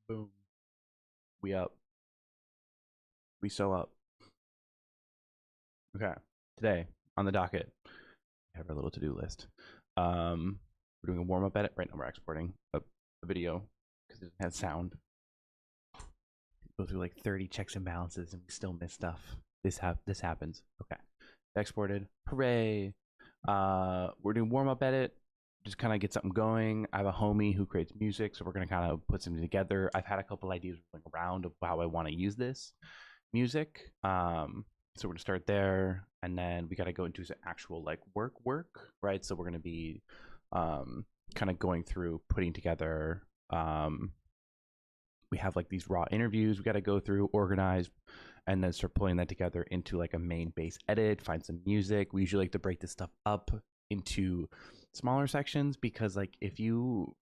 Boom. We up. We so up. Okay. Today on the docket, we have our little to-do list. We're doing a warm-up edit. Right now we're exporting a video because it doesn't have sound. Go through like 30 checks and balances and we still miss stuff. This happens. Okay. Exported. Hooray. We're doing warm-up edit. Just kind of get something going. I have a homie who creates music, so we're gonna kind of put something together. I've had a couple ideas rolling around of how I want to use this music. So we're gonna start there, and then we got to go into some actual like work, right? So we're gonna be kind of going through putting together. We have like these raw interviews we got to go through, organize, and then start pulling that together into like a main base edit. Find some music. We usually like to break this stuff up into smaller sections because like if you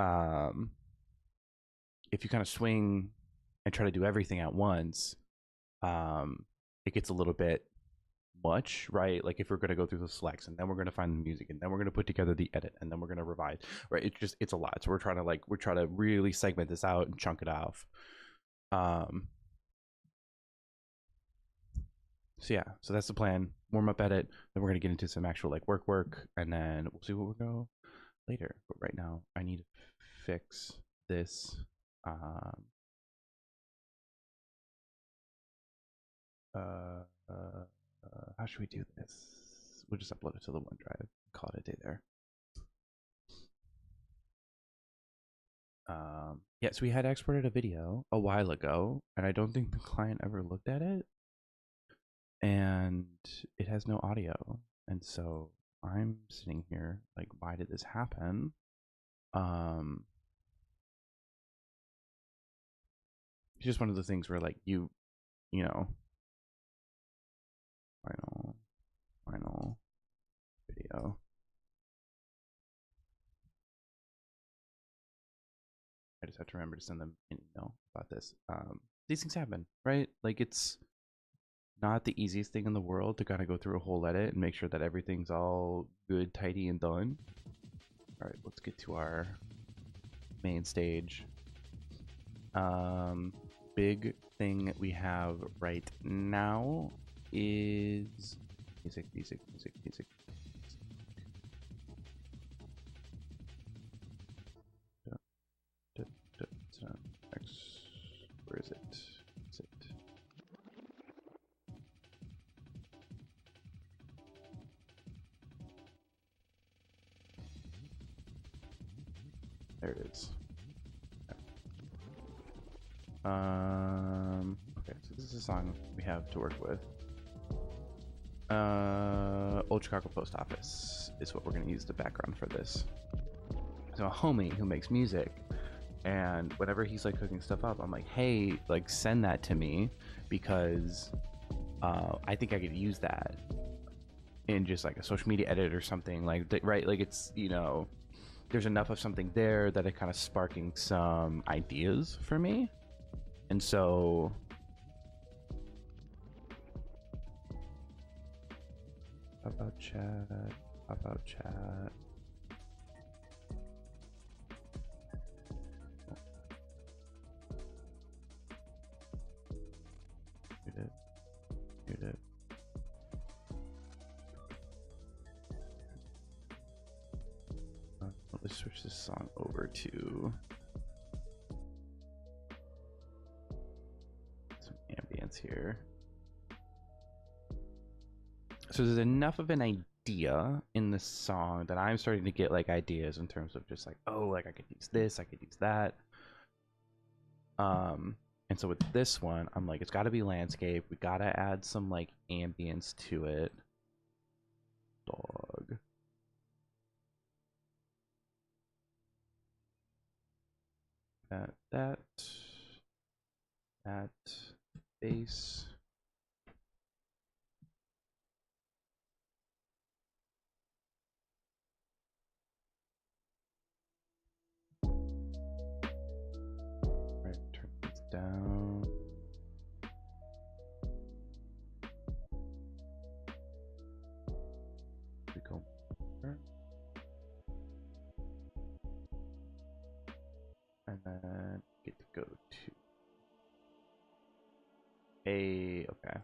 kind of swing and try to do everything at once, it gets a little bit much, right? Like if we're going to go through the selects and then we're going to find the music and then we're going to put together the edit and then we're going to revise, right? It's a lot. So we're trying to really segment this out and chunk it off. So that's the plan. Warm up edit, then we're going to get into some actual like work, and then we'll see what we'll go later. But right now I need to fix this. How should we do this? We'll just upload it to the OneDrive. Call it a day there. Yeah, so we had exported a video a while ago, and I don't think the client ever looked at it. And it has no audio. And so I'm sitting here like, why did this happen? It's just one of the things where like you know, final video. I just have to remember to send them an email about this. These things happen, right? Like it's not the easiest thing in the world to kind of go through a whole edit and make sure that everything's all good, tidy, and done. All right, let's get to our main stage. Big thing we have right now is music. Where is it? Is it? There it is. Okay, so this is a song we have to work with. Old Chicago Post Office is what we're gonna use the background for this. So a homie who makes music, and whenever he's like cooking stuff up, I'm like, hey, like send that to me because I think I could use that in just like a social media edit or something like that, right? Like it's, you know, there's enough of something there that it kind of sparking some ideas for me. And so about chat. Mute it. Let's switch this song over to some ambience here. So there's enough of an idea in the song that I'm starting to get like ideas in terms of just like, oh, like I could use this, I could use that. And so with this one, I'm like, it's got to be landscape. We got to add some like ambience to it. Dog. That bass. Right, turn this down. We go more. And get to go to a okay.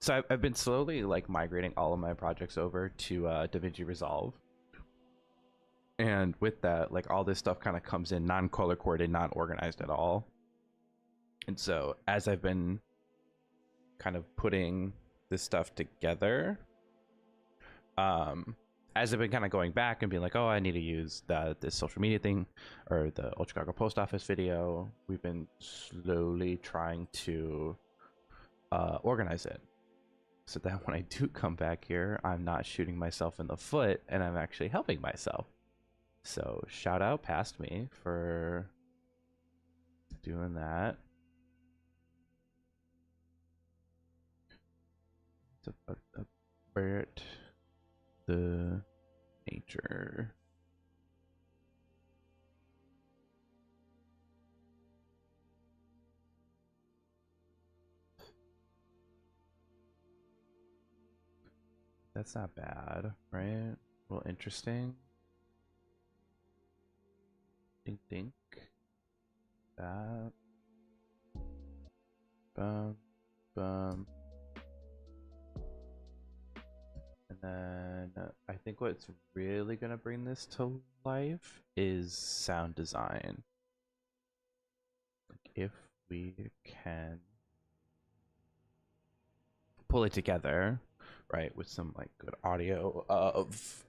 So I've been slowly like migrating all of my projects over to DaVinci Resolve, and with that, like all this stuff kind of comes in non-color coded, not organized at all. And so as I've been kind of putting this stuff together, as I've been kind of going back and being like, oh, I need to use this social media thing or the Old Chicago Post Office video, we've been slowly trying to organize it so that when I do come back here, I'm not shooting myself in the foot and I'm actually helping myself. So shout out past me for doing that. It's a Barrett the nature. That's not bad, right? Well, interesting. Dink dink. That. Bum bum. And then I think what's really gonna bring this to life is sound design. Like if we can pull it together, right, with some like good audio of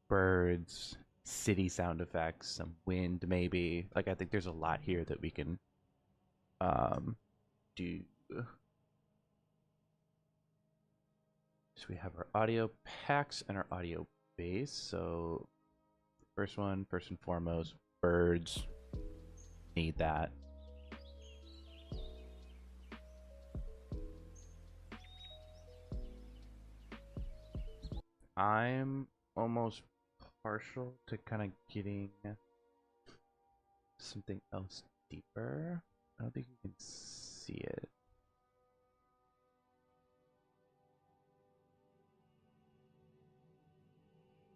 birds, city sound effects, some wind maybe. Like I think there's a lot here that we can do. So we have our audio packs and our audio base. So first one, first and foremost, birds. Need that. I'm almost partial to kind of getting something else deeper. I don't think you can see it.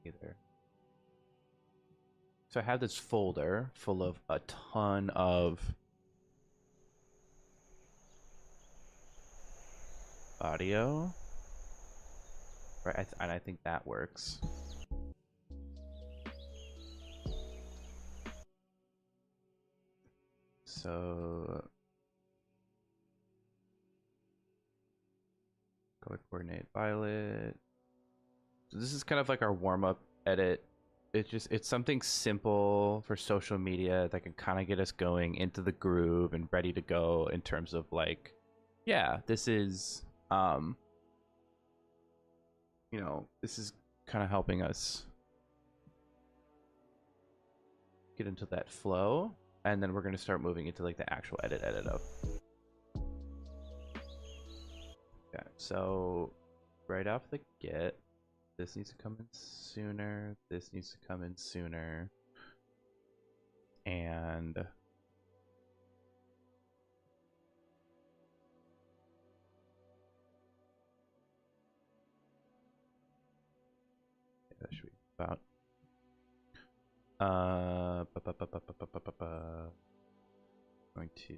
Either. So I have this folder full of a ton of audio, right? And I think that works. So color coordinate violet. So this is kind of like our warm-up edit. It's something simple for social media that can kind of get us going into the groove and ready to go in terms of like, yeah, this is you know, this is kind of helping us get into that flow, and then we're going to start moving into like the actual edit of. Okay, so right off the get, this needs to come in sooner, this needs to come in sooner, and that should be about going to,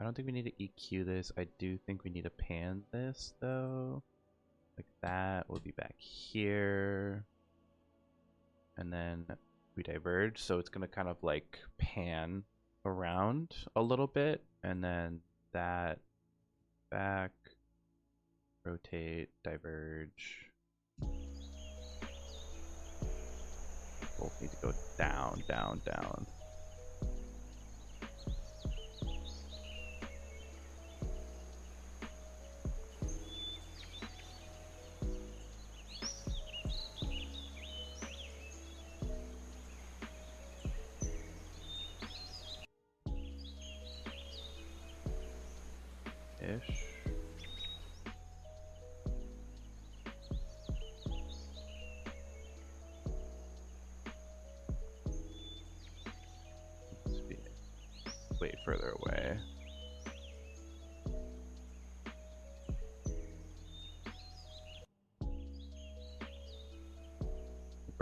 I don't think we need to EQ this. I do think we need to pan this though. Like that will be back here. And then we diverge. So it's going to kind of like pan around a little bit. And then that back, rotate, diverge. Both need to go down, down, down. Ish. Let's be way further away.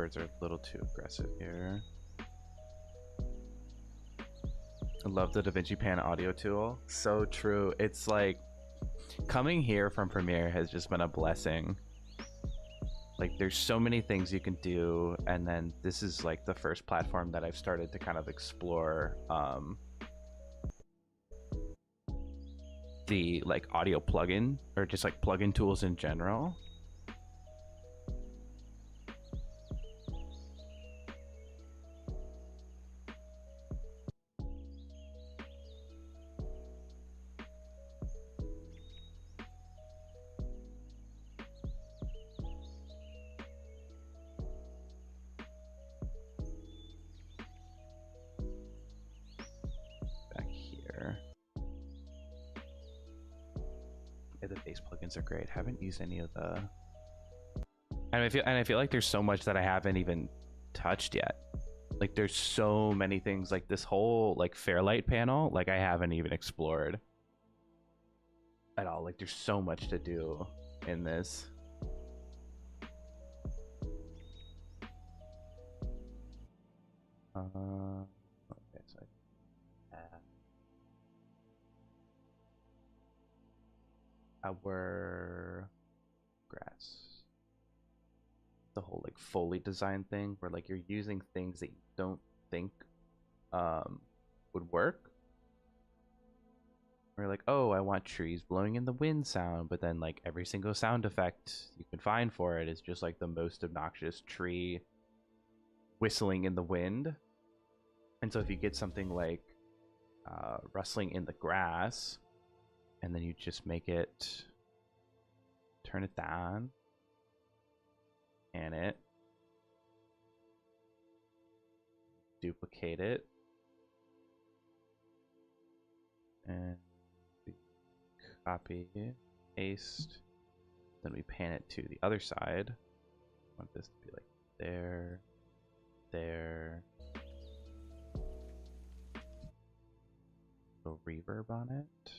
birds are a little too aggressive here. I love the DaVinci Pan audio tool. So true. It's like coming here from Premiere has just been a blessing. Like there's so many things you can do, and then this is like the first platform that I've started to kind of explore the like audio plugin or just like plugin tools in general. The bass plugins are great. Haven't used any of the, and I feel like there's so much that I haven't even touched yet. Like there's so many things, like this whole like Fairlight panel, like I haven't even explored at all. Like there's so much to do in this. Okay, so our grass, the whole like Foley design thing where like you're using things that you don't think would work. We're like, oh, I want trees blowing in the wind sound, but then like every single sound effect you can find for it is just like the most obnoxious tree whistling in the wind. And so if you get something like rustling in the grass, and then you just make it, turn it down, and it, duplicate it, and we copy, paste, then we pan it to the other side. I want this to be like there, there. Go reverb on it.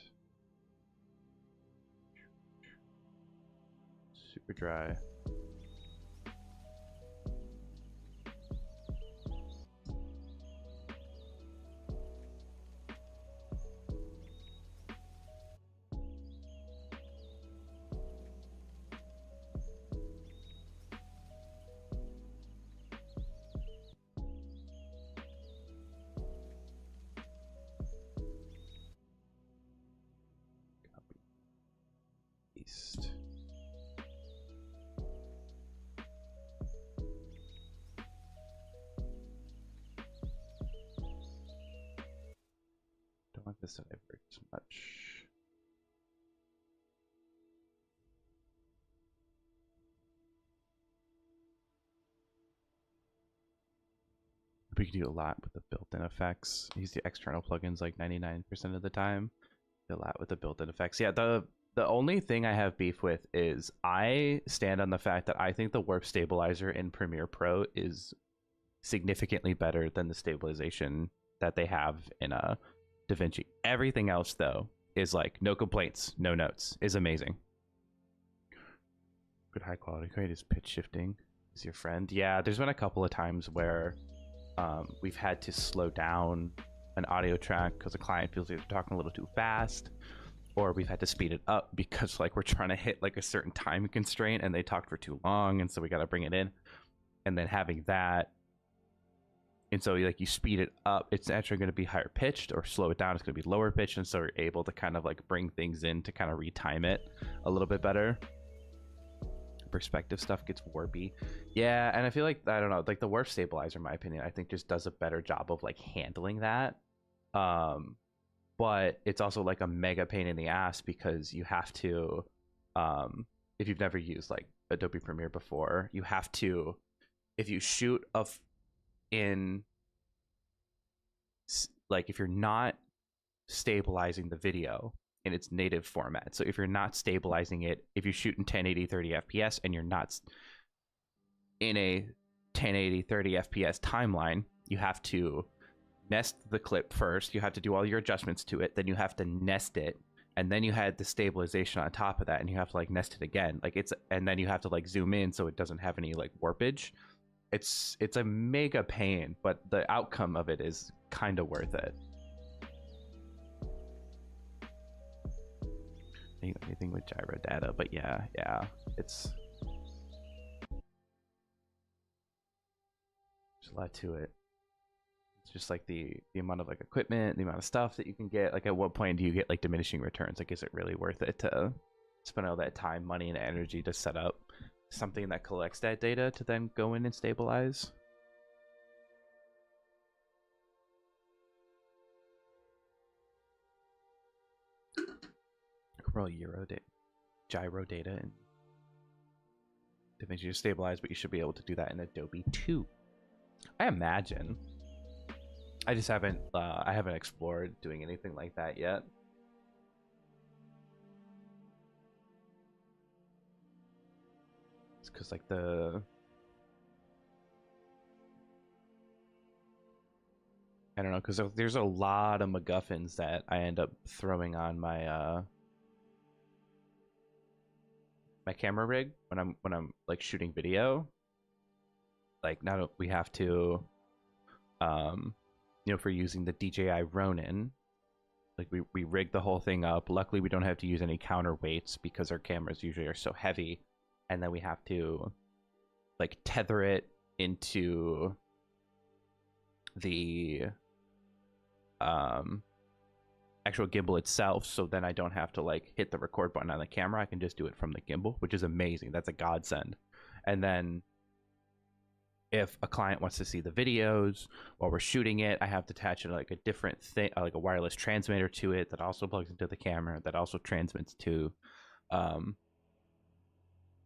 Super dry. Copy. Paste. Don't want this to diverge as much. We can do a lot with the built-in effects. Use the external plugins like 99% of the time. Do a lot with the built-in effects. Yeah, the only thing I have beef with is I stand on the fact that I think the warp stabilizer in Premiere Pro is significantly better than the stabilization that they have in DaVinci. Everything else though is like no complaints, no notes, is amazing. Good high quality. Great is pitch shifting is your friend. Yeah, there's been a couple of times where we've had to slow down an audio track because the client feels like they're talking a little too fast, or we've had to speed it up because like we're trying to hit like a certain time constraint and they talked for too long, and so we got to bring it in. And then having that, and so like you speed it up, it's actually going to be higher pitched, or slow it down, it's going to be lower pitched, and so you're able to kind of like bring things in to kind of retime it a little bit better. Perspective stuff gets warpy. Yeah, and I feel like, I don't know, like the warp stabilizer, in my opinion, I think just does a better job of like handling that. But it's also like a mega pain in the ass because you have to, if you've never used like Adobe Premiere before, you have to, if you shoot in like, if you're not stabilizing the video in its native format, so if you're not stabilizing it, if you shoot in 1080 30 fps and you're not in a 1080 30 fps timeline, you have to nest the clip first, you have to do all your adjustments to it, then you have to nest it, and then you had the stabilization on top of that, and you have to like nest it again, like it's, and then you have to like zoom in so it doesn't have any like warpage. it's a mega pain, but the outcome of it is kind of worth it. Anything with gyro data, but yeah, it's there's a lot to it. It's just like the amount of like equipment, the amount of stuff that you can get. Like, at what point do you get like diminishing returns? Like, is it really worth it to spend all that time, money, and energy to set up something that collects that data to then go in and stabilize? I could probably gyro data and DaVinci to stabilize, but you should be able to do that in Adobe too, I imagine. I just haven't I haven't explored doing anything like that yet. It's because like I don't know, because there's a lot of MacGuffins that I end up throwing on my my camera rig when I'm like shooting video. Like, now we have to you know, for using the DJI Ronin, like we rig the whole thing up. Luckily we don't have to use any counterweights because our cameras usually are so heavy, and then we have to like tether it into the actual gimbal itself, so then I don't have to like hit the record button on the camera. I can just do it from the gimbal, which is amazing. That's a godsend. And then if a client wants to see the videos while we're shooting it, I have to attach like a different thing, like a wireless transmitter to it that also plugs into the camera, that also transmits to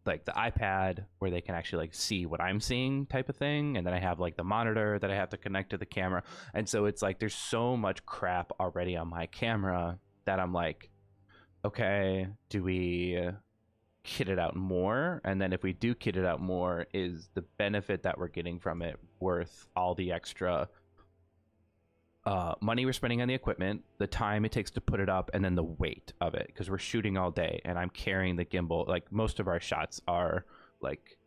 like the iPad, where they can actually like see what I'm seeing, type of thing. And then I have like the monitor that I have to connect to the camera. And so it's like there's so much crap already on my camera that I'm like, okay, do we kit it out more? And then if we do kit it out more, is the benefit that we're getting from it worth all the extra money we're spending on the equipment, the time it takes to put it up, and then the weight of it? Because we're shooting all day and I'm carrying the gimbal. Like, most of our shots are like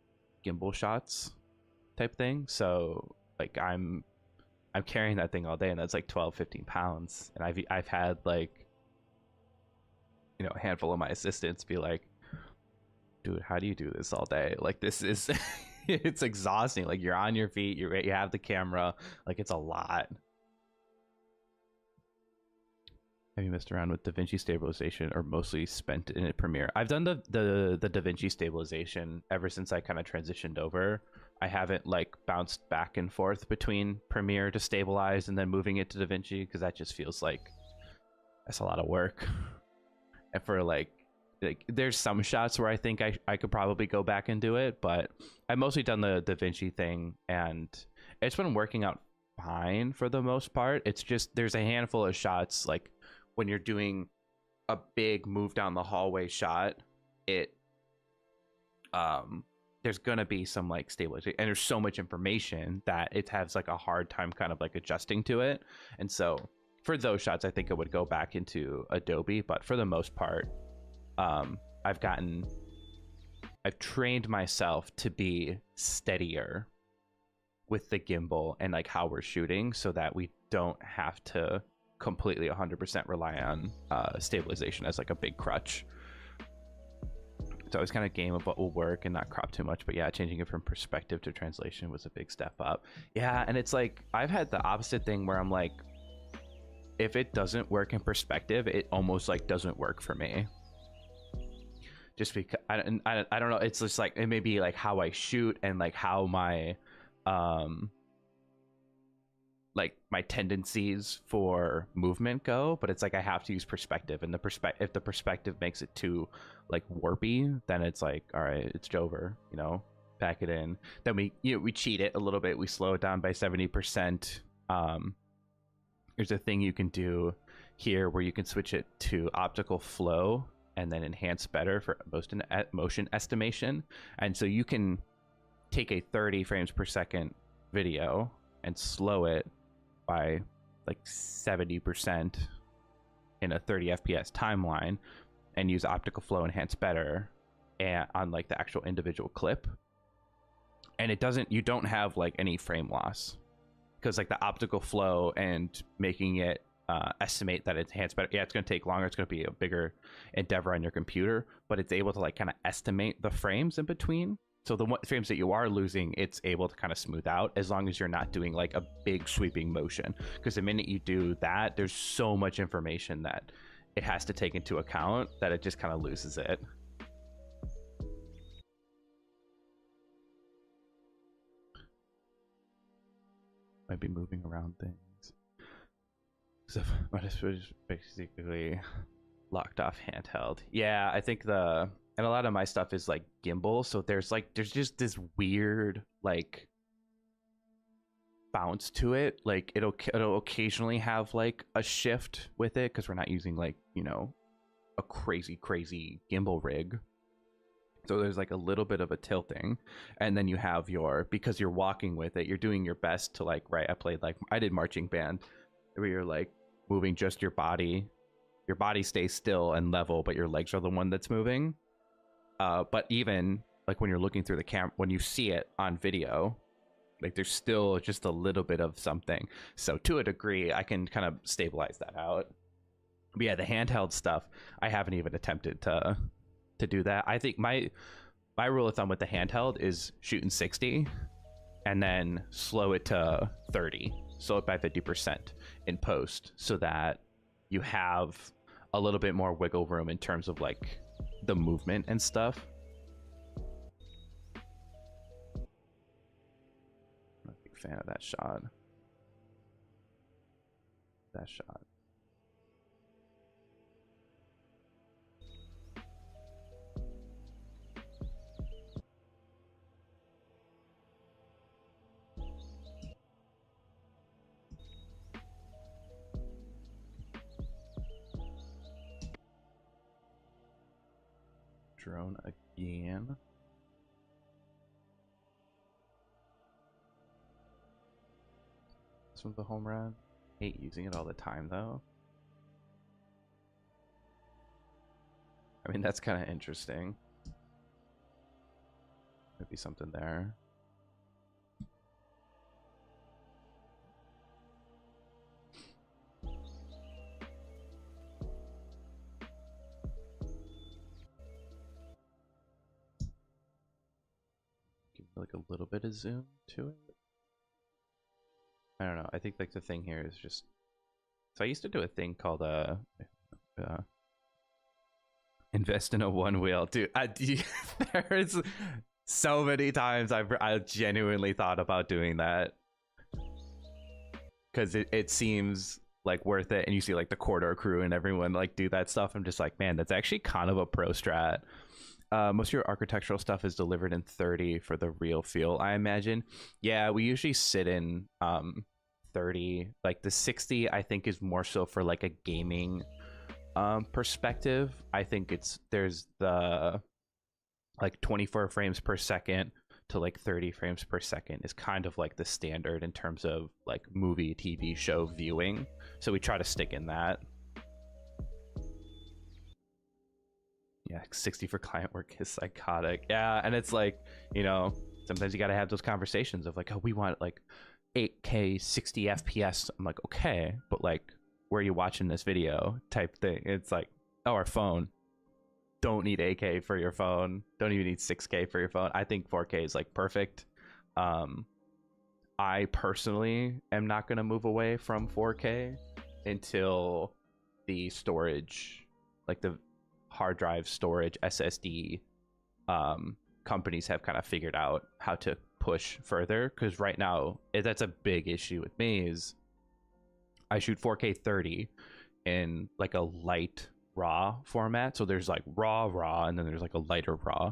gimbal shots type thing, so like I'm carrying that thing all day, and that's like 12-15 pounds. And I've had like, you know, a handful of my assistants be like, dude, how do you do this all day? Like, this is it's exhausting. Like, you're on your feet, you have the camera, like, it's a lot. Have you messed around with DaVinci stabilization, or mostly spent in Premiere? I've done the DaVinci stabilization ever since I kind of transitioned over. I haven't like bounced back and forth between Premiere to stabilize and then moving it to DaVinci, because that just feels like that's a lot of work. And for like there's some shots where I think I could probably go back and do it, but I've mostly done the DaVinci thing, and it's been working out fine for the most part. It's just there's a handful of shots, like when you're doing a big move down the hallway shot, it there's gonna be some like stabilization, and there's so much information that it has like a hard time kind of like adjusting to it. And so for those shots, I think it would go back into Adobe, but for the most part, I've trained myself to be steadier with the gimbal and like how we're shooting, so that we don't have to completely 100% rely on stabilization as like a big crutch. It's always kind of game of what will work and not crop too much, but yeah, changing it from perspective to translation was a big step up. Yeah, and it's like I've had the opposite thing where I'm like, if it doesn't work in perspective, it almost like doesn't work for me. Just because I don't know, it's just like it may be like how I shoot and like how my like my tendencies for movement go, but it's like I have to use perspective, and if the perspective makes it too like warpy, then it's like, all right, it's over, you know, pack it in. Then we cheat it a little bit, we slow it down by 70%. There's a thing you can do here where you can switch it to optical flow and then enhance better for motion estimation. And so you can take a 30 frames per second video and slow it by like 70% in a 30 FPS timeline, and use optical flow enhance better and on like the actual individual clip. and it doesn't, you don't have like any frame loss, because like the optical flow and making it estimate that it's enhanced better. Yeah, it's going to take longer. It's going to be a bigger endeavor on your computer, but it's able to like kind of estimate the frames in between. So the frames that you are losing, it's able to kind of smooth out, as long as you're not doing like a big sweeping motion. Because the minute you do that, there's so much information that it has to take into account that it just kind of loses it. Might be moving around things. So what is basically locked off handheld. Yeah, I think and a lot of my stuff is like gimbal, so there's just this weird like bounce to it. Like it'll occasionally have like a shift with it, because we're not using like, you know, a crazy gimbal rig. So there's like a little bit of a tilting, and then you have because you're walking with it, you're doing your best to like, right, I did marching band, where you're like moving just your body stays still and level, but your legs are the one that's moving. But even like when you're looking through the camera, when you see it on video, like there's still just a little bit of something. So to a degree, I can kind of stabilize that out. But yeah, the handheld stuff, I haven't even attempted to do that. I think my rule of thumb with the handheld is shooting 60 and then slow it to 30, slow it by 50% in post, so that you have a little bit more wiggle room in terms of like the movement and stuff. I'm a big fan of that shot. Drone again. This one's the home run. Hate using it all the time though. I mean, that's kind of interesting. Maybe something there. Give like a little bit of zoom to it. I don't know. I think like the thing here is just, so I used to do a thing called invest in a one wheel, dude. There's so many times I genuinely thought about doing that, because it seems like worth it, and you see like the corridor crew and everyone like do that stuff. I'm just like, man, that's actually kind of a pro strat. Most of your architectural stuff is delivered in 30 for the real feel, I imagine. Yeah, we usually sit in 30. Like the 60 I think is more so for like a gaming perspective. I think there's the like 24 frames per second to like 30 frames per second is kind of like the standard in terms of like movie TV show viewing, so we try to stick in that. Yeah, 60 for client work is psychotic. Yeah, and it's like, you know, sometimes you got to have those conversations of like, oh, we want like 8K 60 FPS. I'm like, okay, but like, where are you watching this video type thing? It's like, oh, our phone. Don't need 8K for your phone. Don't even need 6K for your phone. I think 4K is like perfect. I personally am not going to move away from 4K until the storage, like the hard drive storage SSD companies have kind of figured out how to push further. Because right now, that's a big issue with me, is I shoot 4K 30 in like a light raw format. So there's like raw, and then there's like a lighter raw.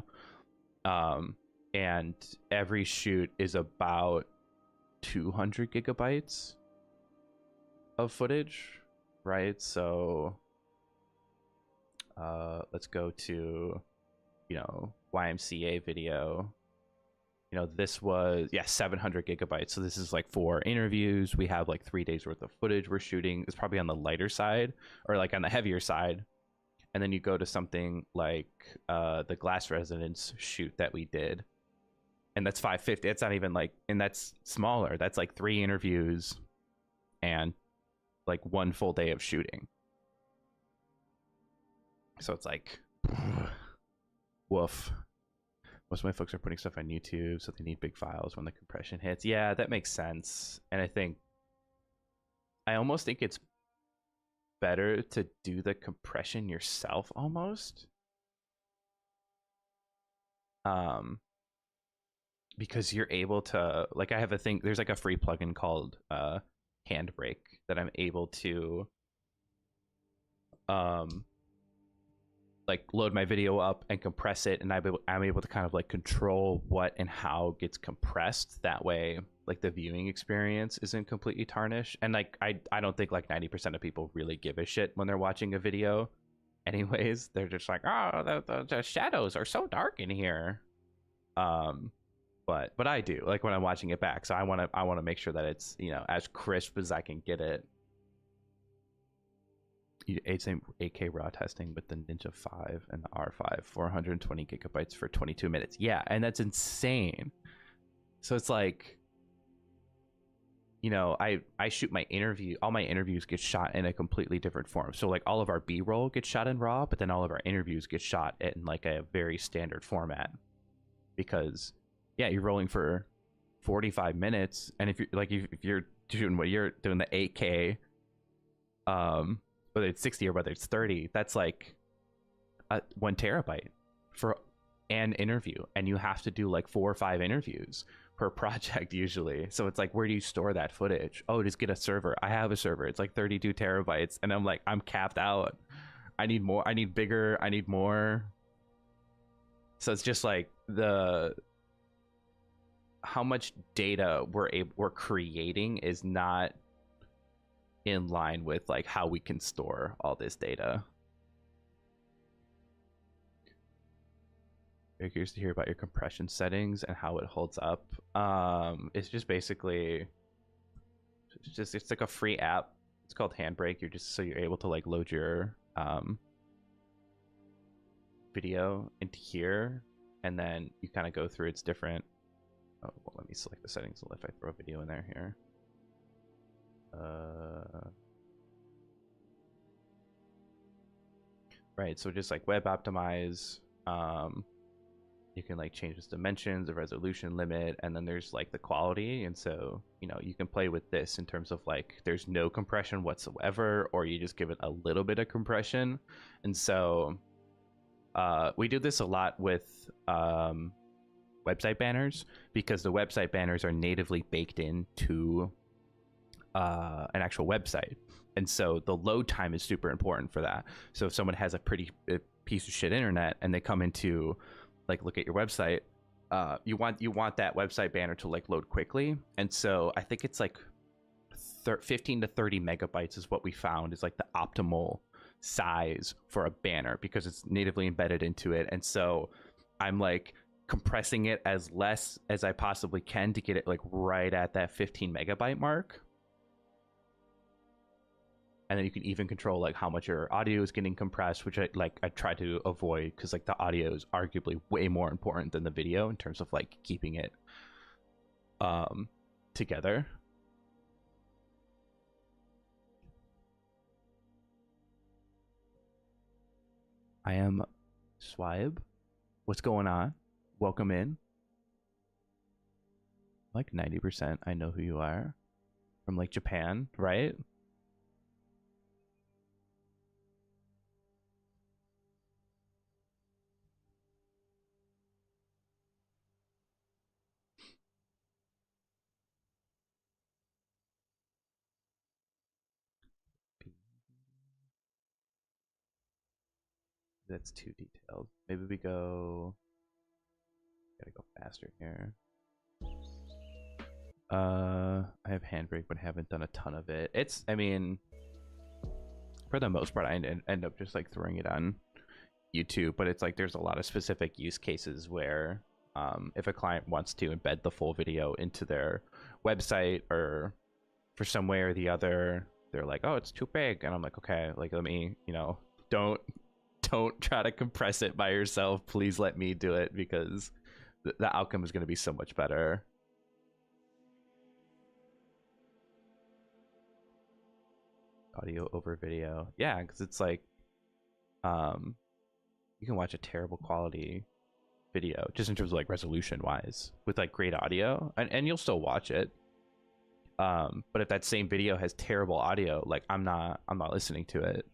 And every shoot is about 200 gigabytes of footage, right? So let's go to, you know, YMCA video. You know, this was, yeah, 700 gigabytes. So this is like 4 interviews. We have like 3 days worth of footage we're shooting. It's probably on the lighter side, or like on the heavier side. And then you go to something like the Glass Resonance shoot that we did, and that's 550. It's not even like, and that's smaller. That's like 3 interviews and like 1 full day of shooting. So it's like, woof. Most of my folks are putting stuff on YouTube, so they need big files when the compression hits. Yeah, that makes sense. And I almost think it's better to do the compression yourself almost. Because you're able to, like, I have a thing, there's like a free plugin called Handbrake that I'm able to like load my video up and compress it, and I'm able to kind of like control what and how gets compressed. That way, like, the viewing experience isn't completely tarnished. And like I don't think like 90% of people really give a shit when they're watching a video anyways. They're just like, oh, the shadows are so dark in here. But I do, like, when I'm watching it back, so I want to make sure that it's, you know, as crisp as I can get it. It's 8K raw testing with the Ninja 5 and the R5, 420 gigabytes for 22 minutes. Yeah, and that's insane. So it's like, you know, I shoot my interview, all my interviews get shot in a completely different form. So like all of our B-roll gets shot in raw, but then all of our interviews get shot in like a very standard format. Because yeah, you're rolling for 45 minutes, and if you're doing what you're doing, the 8K, whether it's 60 or whether it's 30, that's like 1 terabyte for an interview, and you have to do like 4 or 5 interviews per project usually. So it's like, where do you store that footage? Oh, just get a server. I have a server. It's like 32 terabytes, and I'm like, I'm capped out. I need more. I need bigger. I need more. So it's just like how much data we're creating is not in line with like how we can store all this data. Very curious to hear about your compression settings and how it holds up. It's just basically, it's like a free app. It's called Handbrake. You're able to like load your video into here, and then you kind of go through its different. Oh, well, let me select the settings if I throw a video in there here. Right, so just like web optimize, you can like change its dimensions, the resolution limit, and then there's like the quality. And so, you know, you can play with this in terms of like there's no compression whatsoever, or you just give it a little bit of compression. And so we do this a lot with website banners, because the website banners are natively baked into an actual website, and so the load time is super important for that. So if someone has a pretty piece of shit internet and they come into like look at your website, you want that website banner to like load quickly. And so I think it's like 15 to 30 megabytes is what we found is like the optimal size for a banner, because it's natively embedded into it. And so I'm like compressing it as less as I possibly can to get it like right at that 15 megabyte mark. And then you can even control like how much your audio is getting compressed, which I try to avoid, because like the audio is arguably way more important than the video in terms of like keeping it together. I am Swibe. What's going on? Welcome in. Like 90% I know who you are. From like Japan, right? That's too detailed. Maybe we go. Gotta go faster here. I have Handbrake, but haven't done a ton of it. It's, I mean, for the most part, I end up just like throwing it on YouTube. But it's like there's a lot of specific use cases where, if a client wants to embed the full video into their website, or for some way or the other, they're like, oh, it's too big, and I'm like, okay, like let me, you know, don't try to compress it by yourself. Please let me do it, because the outcome is going to be so much better. Audio over video, yeah, because it's like, you can watch a terrible quality video just in terms of like resolution wise with like great audio, and you'll still watch it. But if that same video has terrible audio, like I'm not listening to it.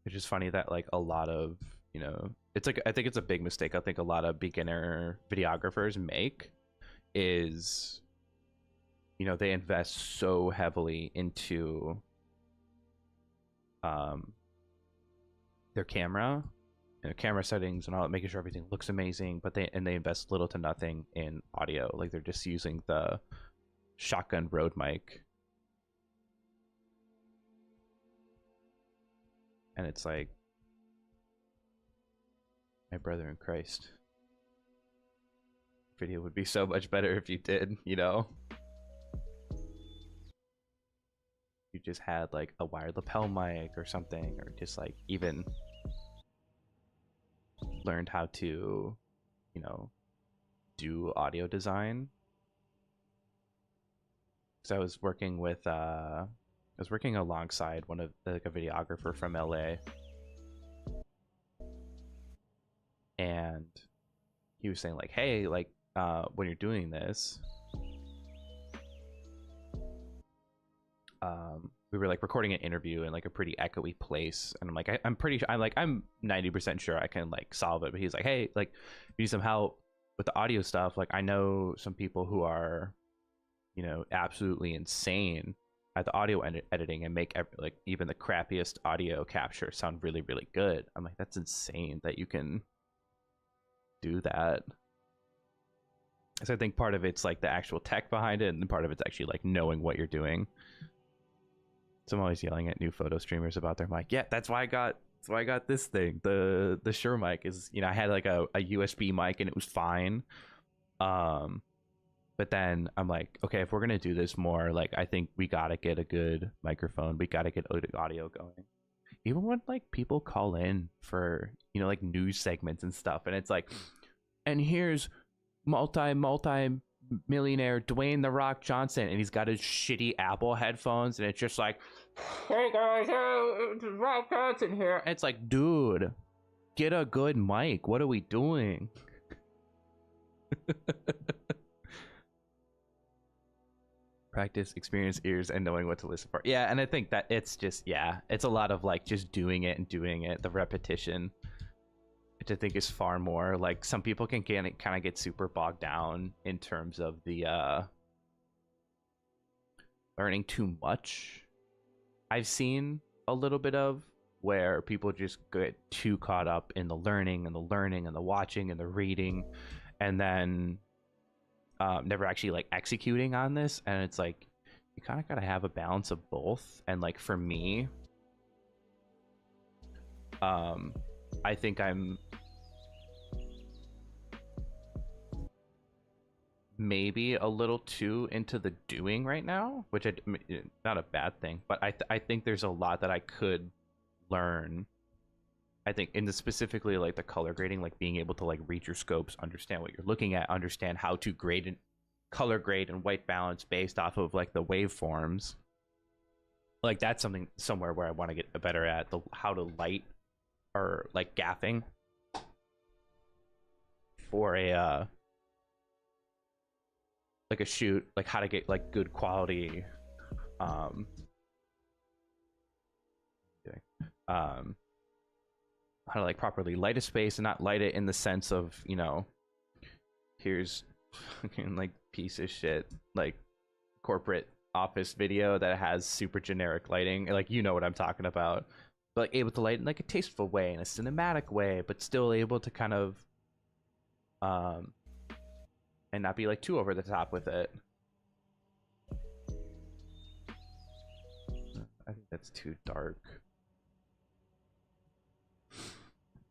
It's just funny that like a lot of, you know, it's like, I think it's a big mistake I think a lot of beginner videographers make is, you know, they invest so heavily into their camera, you know, camera settings and all that, making sure everything looks amazing, but they invest little to nothing in audio. Like they're just using the shotgun Rode mic, and it's like, my brother in Christ, video would be so much better if you did, you know, you just had like a wired lapel mic or something, or just like even learned how to, you know, do audio design. Because I was working with I was working alongside one of like a videographer from LA, and he was saying like, hey, like when you're doing this, we were like recording an interview in like a pretty echoey place, and I'm like, I'm pretty sure, I'm 90% sure I can like solve it. But he's like, hey, like you need some help with the audio stuff. Like I know some people who are, you know, absolutely insane at the audio editing and make like even the crappiest audio capture sound really, really good. I'm like, that's insane that you can do that. So I think part of it's like the actual tech behind it, and part of it's actually like knowing what you're doing. So I'm always yelling at new photo streamers about their mic. Yeah, that's why I got this thing. The Shure mic is, you know, I had like a USB mic and it was fine. But then I'm like, okay, if we're gonna do this more, like I think we gotta get a good microphone. We gotta get audio going. Even when like people call in for, you know, like news segments and stuff, and it's like, and here's multi millionaire Dwayne the Rock Johnson, and he's got his shitty Apple headphones, and it's just like, hey guys, it's Rock Johnson here. And it's like, dude, get a good mic. What are we doing? Practice, experience, ears, and knowing what to listen for. Yeah, and I think that it's just, yeah, it's a lot of like just doing it and doing it, the repetition, which I think is far more like, some people can kind of get super bogged down in terms of the learning too much. I've seen a little bit of where people just get too caught up in the learning and the watching and the reading, and then never actually like executing on this. And it's like, you kind of got to have a balance of both. And like for me, I think I'm maybe a little too into the doing right now, which not a bad thing, but I think there's a lot that I could learn. I think in the specifically like the color grading, like being able to like read your scopes, understand what you're looking at, understand how to grade and color grade and white balance based off of like the waveforms. Like that's something somewhere where I want to get better at, the how to light or like gaffing for a like a shoot, like how to get like good quality how to like properly light a space and not light it in the sense of, you know, here's fucking like piece of shit like corporate office video that has super generic lighting, like, you know what I'm talking about, but like able to light in like a tasteful way, in a cinematic way, but still able to kind of and not be like too over the top with it. I think that's too dark.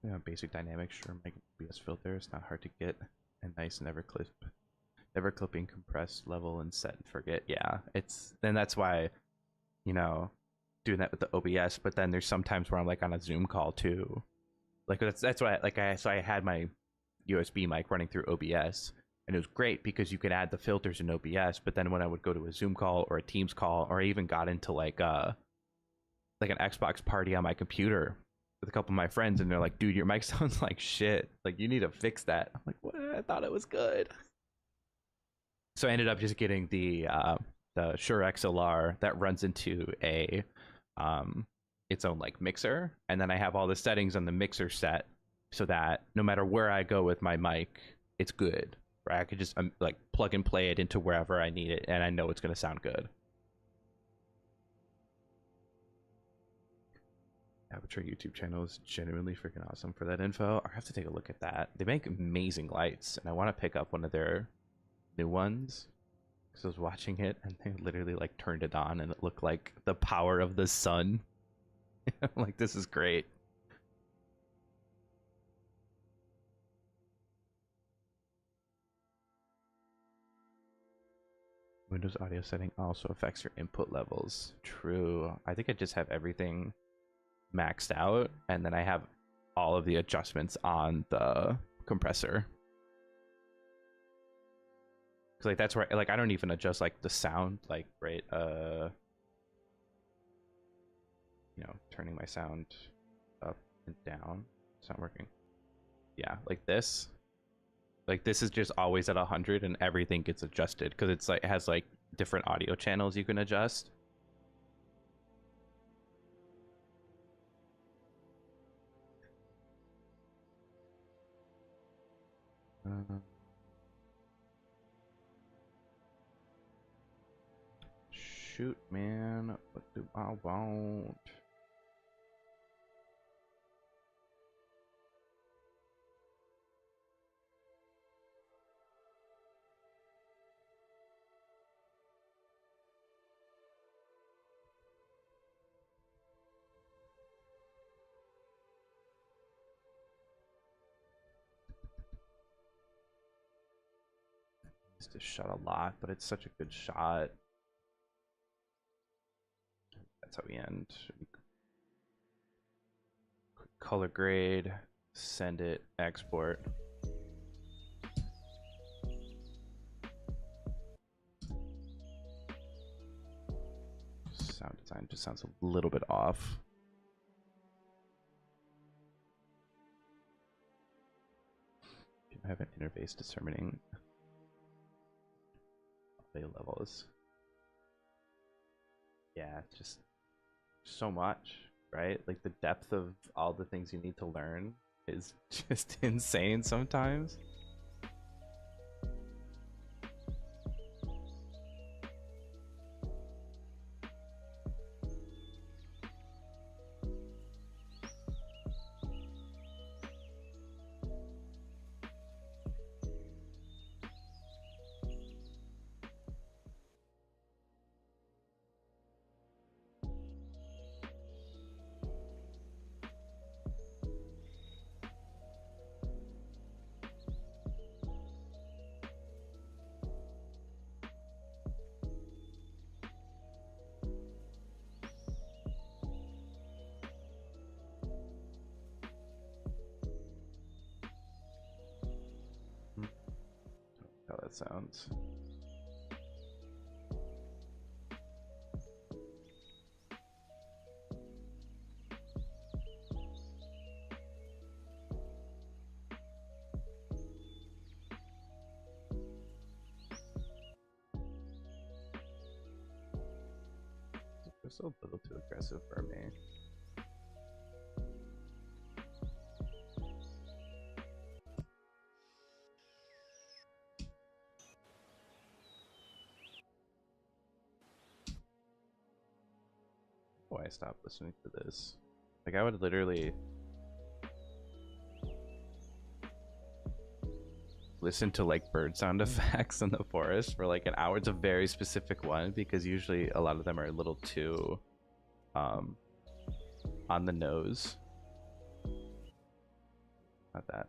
Yeah, basic dynamics, sure. Make BS filter. It's not hard to get, and nice, never clipping, compressed level and set and forget. Yeah, it's, then that's why, you know, doing that with the OBS, but then there's sometimes where I'm like on a Zoom call too. Like that's why so I had my USB mic running through OBS, and it was great because you could add the filters in OBS. But then when I would go to a Zoom call or a Teams call, or I even got into like an Xbox party on my computer with a couple of my friends, and they're like, "Dude, your mic sounds like shit. Like you need to fix that." I'm like, "What? I thought it was good." So I ended up just getting the Shure XLR that runs into a its own like mixer, and then I have all the settings on the mixer set so that no matter where I go with my mic, it's good. Right? I could just like plug and play it into wherever I need it, and I know it's going to sound good. Aperture YouTube channel is genuinely freaking awesome for that info. I have to take a look at that. They make amazing lights, and I want to pick up one of their new ones. Because I was watching it, and they literally like turned it on, and it looked like the power of the sun. Like, this is great. Windows audio setting also affects your input levels. True. I think I just have everything maxed out, and then I have all of the adjustments on the compressor. Cause like that's where like I don't even adjust like the sound, like right you know, turning my sound up and down. It's not working. Yeah, like this. Like this is just always at 100 and everything gets adjusted because it's like it has like different audio channels you can adjust. Shoot, man. What do I want? This shot a lot, but it's such a good shot. That's how we end. Color grade, send it, export. Sound design just sounds a little bit off. I have an interface determining audio levels. Yeah, just so much, right? Like the depth of all the things you need to learn is just insane sometimes. How that sounds. It's a little too aggressive for me. Why I stopped listening to this? Like I would literally listen to like bird sound effects in the forest for like an hour. It's a very specific one because usually a lot of them are a little too on the nose. Not that.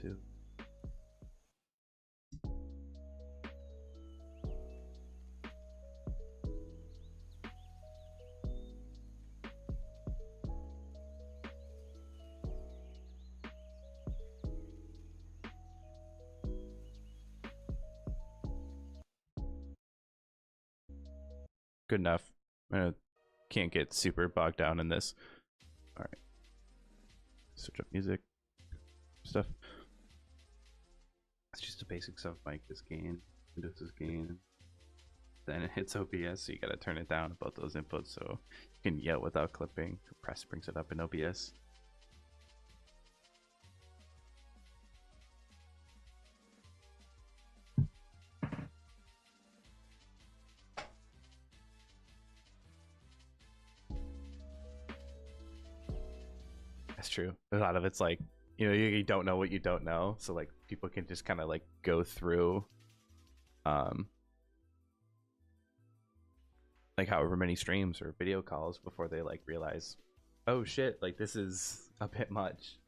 too. Good enough. Can't get super bogged down in this. All right. Switch up music stuff. It's just the basics of mic is gain, Windows is gain. Then it hits OBS, so you gotta turn it down about those inputs so you can yell without clipping. Press brings it up in OBS. That's true. A lot of it's like, you don't know what you don't know, so like people can just kind of like go through like however many streams or video calls before they like realize, oh shit, like this is a bit much.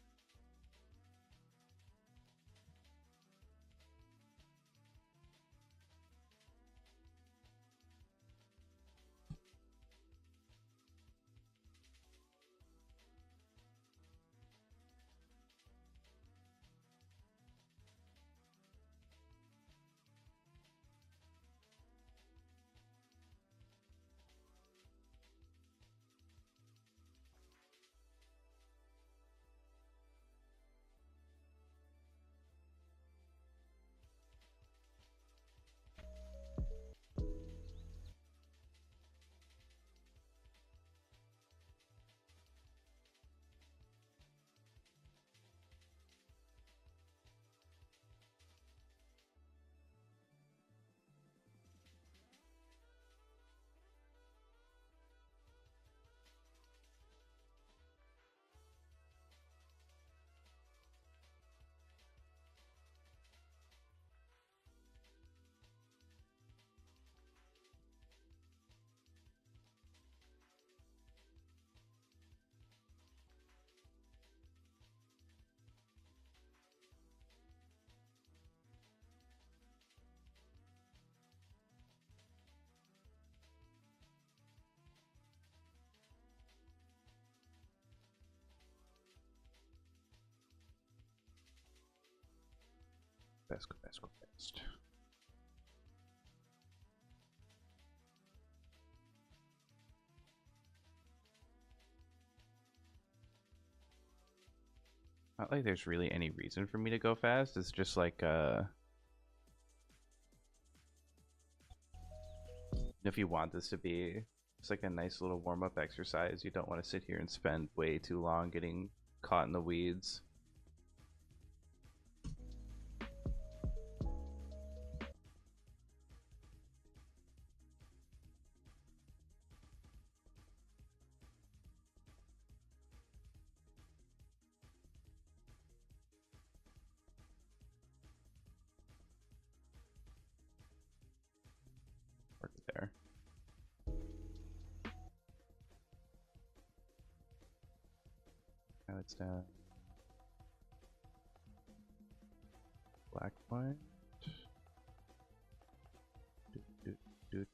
Best, go best, go best. Not like there's really any reason for me to go fast. It's just like if you want this to be just like a nice little warm-up exercise, you don't want to sit here and spend way too long getting caught in the weeds. Work it there. Now it's down. Black point. Doot, doot, doot.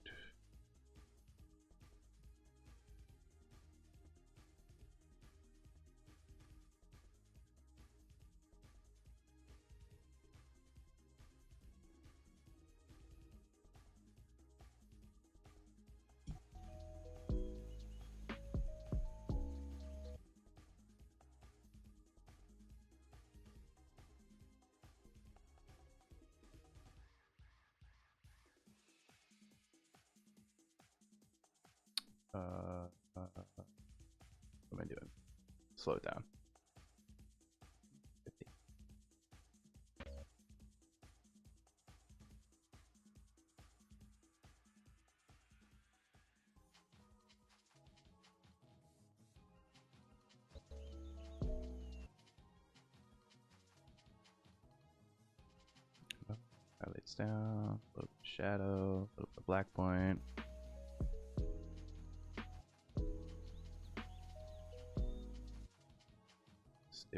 What am I doing? Slow it down. 50. Highlights down, a little bit of shadow, a little bit of black point.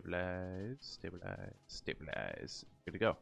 Stabilize, stabilize, stabilize. Good to go.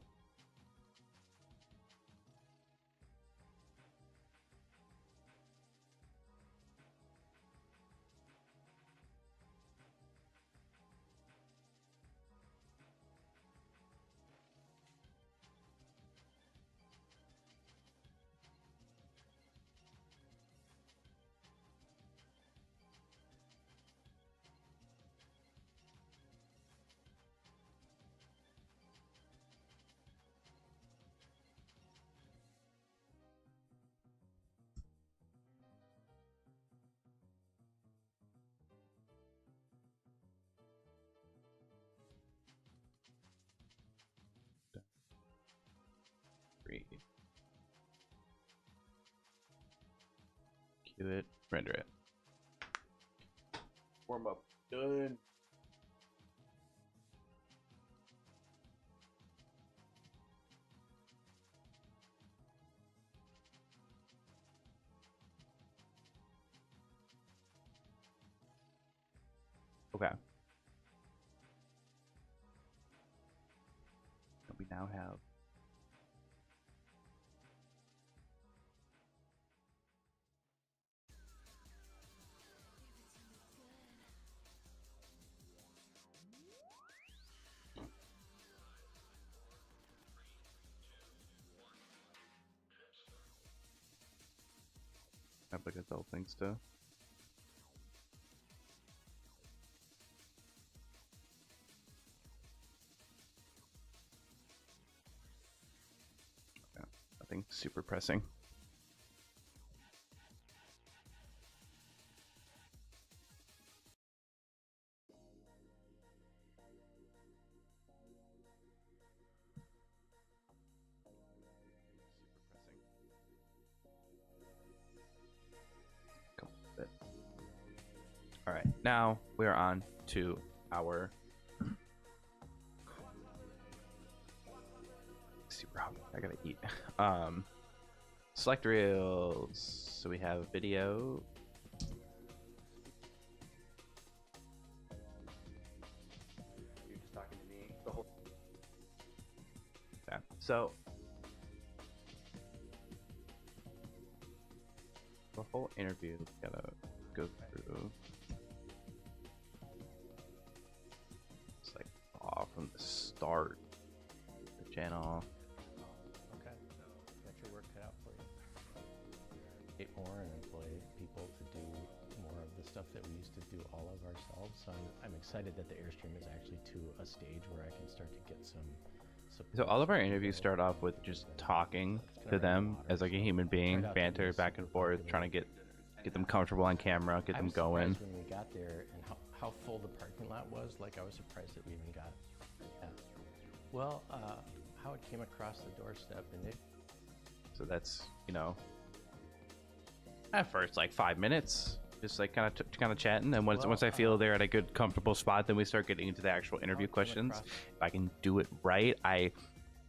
Cue it, render it. Warm up done. Okay. We now have like adult things to. Yeah, nothing super pressing. All right, now we are on to our super hungry. I gotta eat. Select reels. So we have video. You're just talking to me the whole. Yeah. So the whole interview gotta go through. From the start, the channel. Okay, got your work cut out for you. Get more and employ people to do more of the stuff that we used to do all of ourselves. So I'm excited that the Airstream is actually to a stage where I can start to get some. So all of our interviews start off with just talking to them as like a human being, banter back and forth, trying to get them comfortable on camera, get them going. When we got there and how full the parking lot was, like I was surprised that we even got. Yeah. Well, how it came across the doorstep and it. So that's, you know, at first like 5 minutes, just like kind of chatting, and once I feel they're at a good comfortable spot, then we start getting into the actual interview questions. If I can do it right, I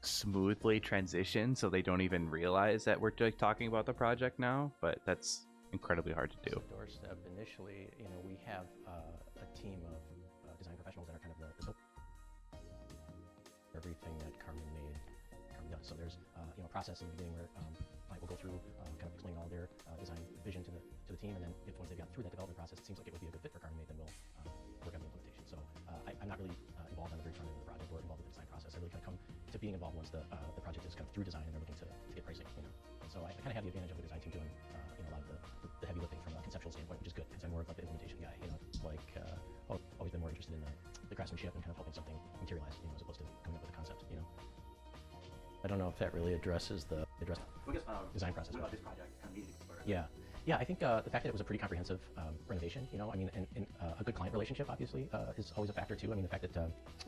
smoothly transition so they don't even realize that we're like talking about the project now, but that's incredibly hard to do. Doorstep initially, you know, we have a team of design professionals that are kind of the everything that Carmen does. So there's you know, a process in the beginning where client will go through kind of explain all their design vision to the team, and then if once they've gotten through that development process, it seems like it would be a good fit for Carmen, then we'll work on the implementation. So I'm not really involved on the very front end of the project or involved with the design process. I really kind of come to being involved once the project is kind of through design and they're looking to get pricing, you know. And so I kind of have the advantage of the design team doing you know, a lot of the heavy lifting from a conceptual standpoint, which is good because I'm more of like the implementation guy, you know. Like always been more interested in the craftsmanship and kind of helping something materialize, you know, as opposed to coming up with a concept, you know. I don't know if that really addresses the design process. What about this project? Kind of needed to explore. Yeah, I think the fact that it was a pretty comprehensive renovation, you know, I mean, and a good client relationship obviously is always a factor too. I mean, the fact that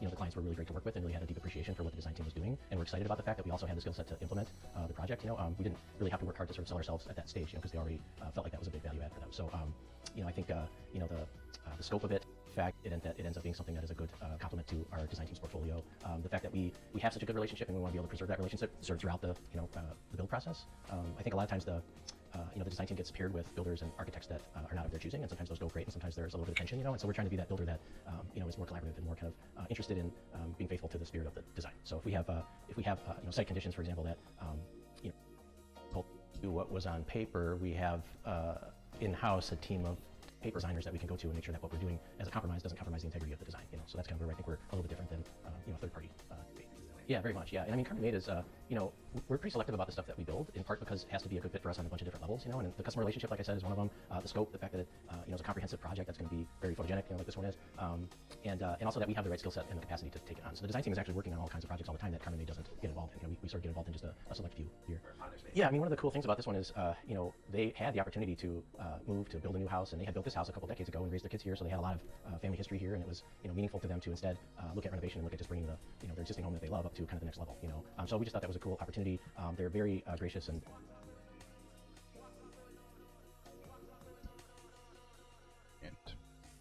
you know, the clients were really great to work with and really had a deep appreciation for what the design team was doing, and we're excited about the fact that we also had the skill set to implement the project. You know, we didn't really have to work hard to sort of sell ourselves at that stage, you know, because they already felt like that was a big value add for them. So, you know, I think you know, the scope of it. Fact it ends up being something that is a good complement to our design team's portfolio. The fact that we have such a good relationship and we want to be able to preserve that relationship sort of throughout the, you know, the build process. I think a lot of times the design team gets paired with builders and architects that are not of their choosing, and sometimes those go great, and sometimes there's a little bit of tension, and so we're trying to be that builder that is more collaborative and more kind of interested in being faithful to the spirit of the design. So if we have site conditions, for example, that to what was on paper, we have in-house a team of paper designers that we can go to and make sure that what we're doing as a compromise doesn't compromise the integrity of the design. So that's kind of where I think we're a little bit different than third-party. Yeah, very much. Yeah, and I mean, Carbon Made is, we're pretty selective about the stuff that we build, in part because it has to be a good fit for us on a bunch of different levels, and the customer relationship, like I said, is one of them. The scope, the fact that it, is a comprehensive project that's going to be very photogenic, like this one is, and also that we have the right skill set and the capacity to take it on. So the design team is actually working on all kinds of projects all the time that Carbon Made doesn't get involved in. We sort of get involved in just a select few here. Yeah, I mean, one of the cool things about this one is, they had the opportunity to move to build a new house, and they had built this house a couple decades ago and raised their kids here, so they had a lot of family history here, and it was meaningful to them to instead look at renovation and look at just bringing their existing home that they love up to kind of the next level. So we just thought that was a cool opportunity. They're very gracious and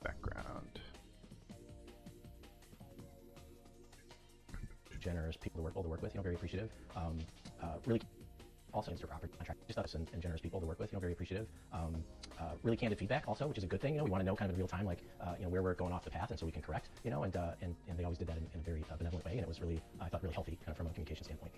background. Generous people to work with. Very appreciative. Really. Also, against our property contract, just us and generous people to work with. Very appreciative. Really candid feedback, also, which is a good thing. We want to know kind of in real time, like where we're going off the path, and so we can correct. And they always did that in a very benevolent way, and it was really, I thought, really healthy, kind of from a communication standpoint.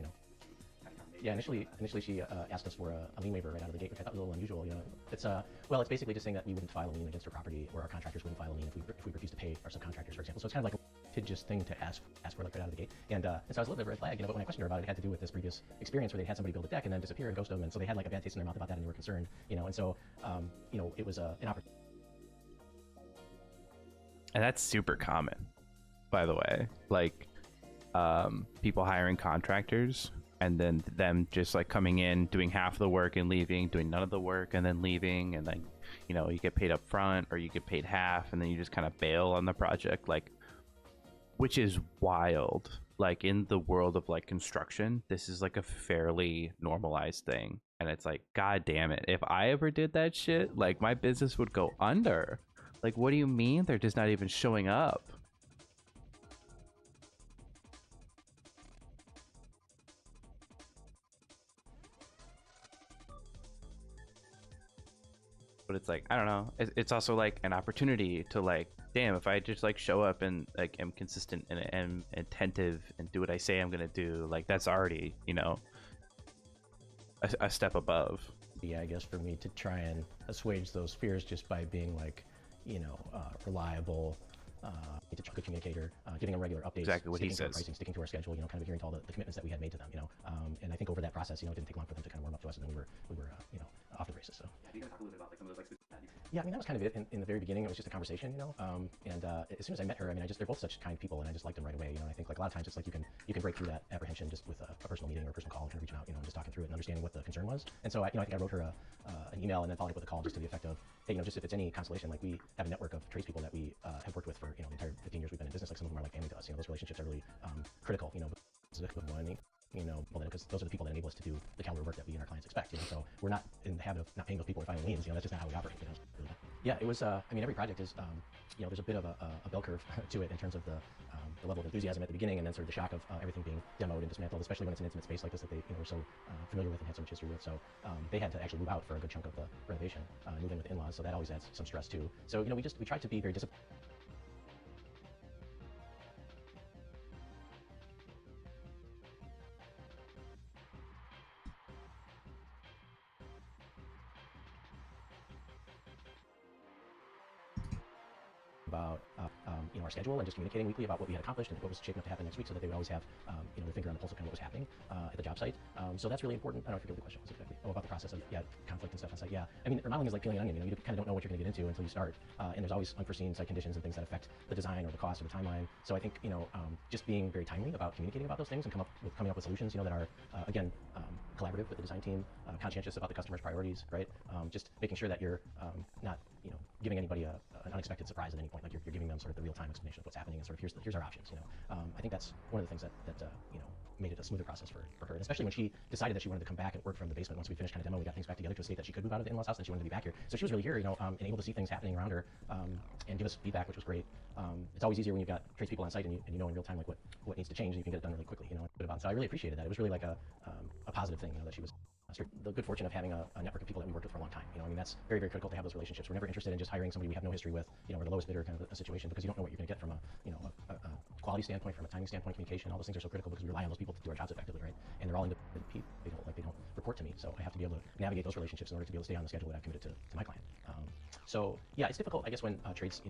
Yeah, initially she asked us for a lien waiver right out of the gate, which I thought was a little unusual. It's it's basically just saying that we wouldn't file a lien against our property, or our contractors wouldn't file a lien if we refuse to pay our subcontractors, for example. So it's kind of like a litigious thing to ask for, like, right out of the gate. And so I was a little bit of a red flag, but when I questioned her about it, it had to do with this previous experience where they had somebody build a deck and then disappear and ghost them, and so they had like a bad taste in their mouth about that, and they were concerned. And so it was an opportunity. And that's super common, by the way. Like, people hiring contractors and then them just like coming in, doing half the work and leaving, doing none of the work and then leaving, and then you get paid up front or you get paid half, and then you just kind of bail on the project, like, which is wild. Like, in the world of like construction, this is like a fairly normalized thing, and it's like, god damn it, if I ever did that shit, like, my business would go under. Like, what do you mean they're just not even showing up? But it's like, I don't know, it's also like an opportunity to, like, damn, if I just like show up and like am consistent and am attentive and do what I say I'm gonna do, like, that's already a step above. Yeah, I guess for me to try and assuage those fears just by being like reliable, a good communicator, giving them regular updates, Exactly what he says. Pricing, sticking to our schedule, kind of adhering to all the commitments that we had made to them, and I think over that process, it didn't take long for them to kind of warm up to us, and then we were off the races. So yeah, you gonna talk a little bit about like some of those, like, yeah, I mean, that was kind of it in the very beginning. It was just a conversation, and as soon as I met her, I mean, they're both such kind people, and I just liked them right away. And I think like a lot of times it's like you can break through that apprehension just with a personal meeting or a personal call, and kind of reaching out, and just talking through it and understanding what the concern was. And so I think I wrote her an email and then followed up with a call just to the effect of, hey, just if it's any consolation, like, we have a network of tradespeople that we have worked with for the entire 15 years we've been in business. Like, some of them are like family to us. Those relationships are really critical. Because those are the people that enable us to do the caliber of work that we and our clients expect. So we're not in the habit of not paying those people or filing liens. That's just not how we operate. Yeah, it was. I mean, every project is. There's a bit of a bell curve to it in terms of the level of enthusiasm at the beginning, and then sort of the shock of everything being demoed and dismantled, especially when it's an intimate space like this that they were so familiar with and had so much history with. So they had to actually move out for a good chunk of the renovation, move in with in-laws. So that always adds some stress too. So we tried to be very disciplined about our schedule and just communicating weekly about what we had accomplished and what was shaping up to happen next week, so that they would always have their finger on the pulse of kind of what was happening at the job site. So that's really important. I don't know if you forget the question was exactly. Oh, about the process of conflict and stuff on site. Yeah, I mean, remodeling is like peeling an onion. You kind of don't know what you're going to get into until you start, and there's always unforeseen site conditions and things that affect the design or the cost or the timeline. So I think just being very timely about communicating about those things and coming up with solutions that are again collaborative with the design team, conscientious about the customer's priorities, right? Just making sure that you're not giving anybody an unexpected surprise at any point. Like, you're giving them sort of the real-time explanation of what's happening and sort of here's our options. I think that's one of the things that made it a smoother process for her, and especially when she decided that she wanted to come back and work from the basement once we finished kind of demo. We got things back together to a state that she could move out of the in-laws house, and she wanted to be back here. So she was really here, and able to see things happening around her and give us feedback, which was great. It's always easier when you've got tradespeople on site and you know in real time like what needs to change, and you can get it done really quickly. So I really appreciated that. It was really like a positive thing, that she was. the good fortune of having a network of people that we worked with for a long time. I mean, that's very, very critical to have those relationships. We're never interested in just hiring somebody we have no history with, or the lowest bidder kind of a situation, because you don't know what you're going to get from a quality standpoint, from a timing standpoint, communication. All those things are so critical because we rely on those people to do our jobs effectively, right? And they're all independent people. They don't report to me, so I have to be able to navigate those relationships in order to be able to stay on the schedule that I've committed to my client. So yeah, it's difficult, I guess, when trades,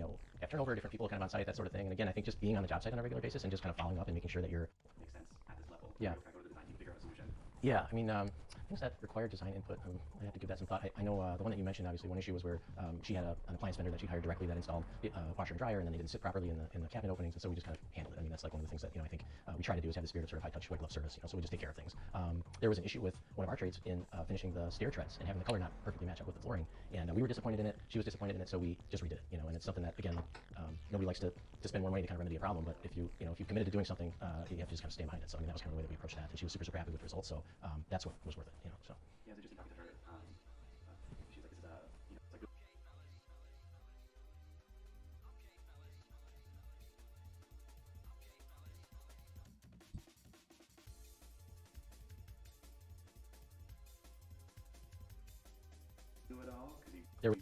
have turnover, different people kind of on site, that sort of thing. And again, I think just being on the job site on a regular basis and just kind of following up and making sure that you're makes sense at this level. Yeah. Go to the design team to figure out a solution. Yeah, I mean, things that required design input, I have to give that some thought. I know the one that you mentioned, obviously, one issue was where she had an appliance vendor that she hired directly that installed washer and dryer, and then they didn't sit properly in the cabinet openings, and so we just kind of handled it. I mean, that's like one of the things that I think we try to do is have the spirit of sort of high touch, white glove service. So we just take care of things. There was an issue with one of our trades in finishing the stair treads and having the color not perfectly match up with the flooring, and we were disappointed in it. She was disappointed in it, so we just redid it. And it's something that, again, nobody likes to spend more money to kind of remedy a problem, but if you've committed to doing something, you have to just kind of stay behind it. So I mean, that was kind of the way that we approached that, and she was super happy with the results. So that's what was worth it. So. Yeah, it's interesting talking to her. She's like, this is it's like. Do it all because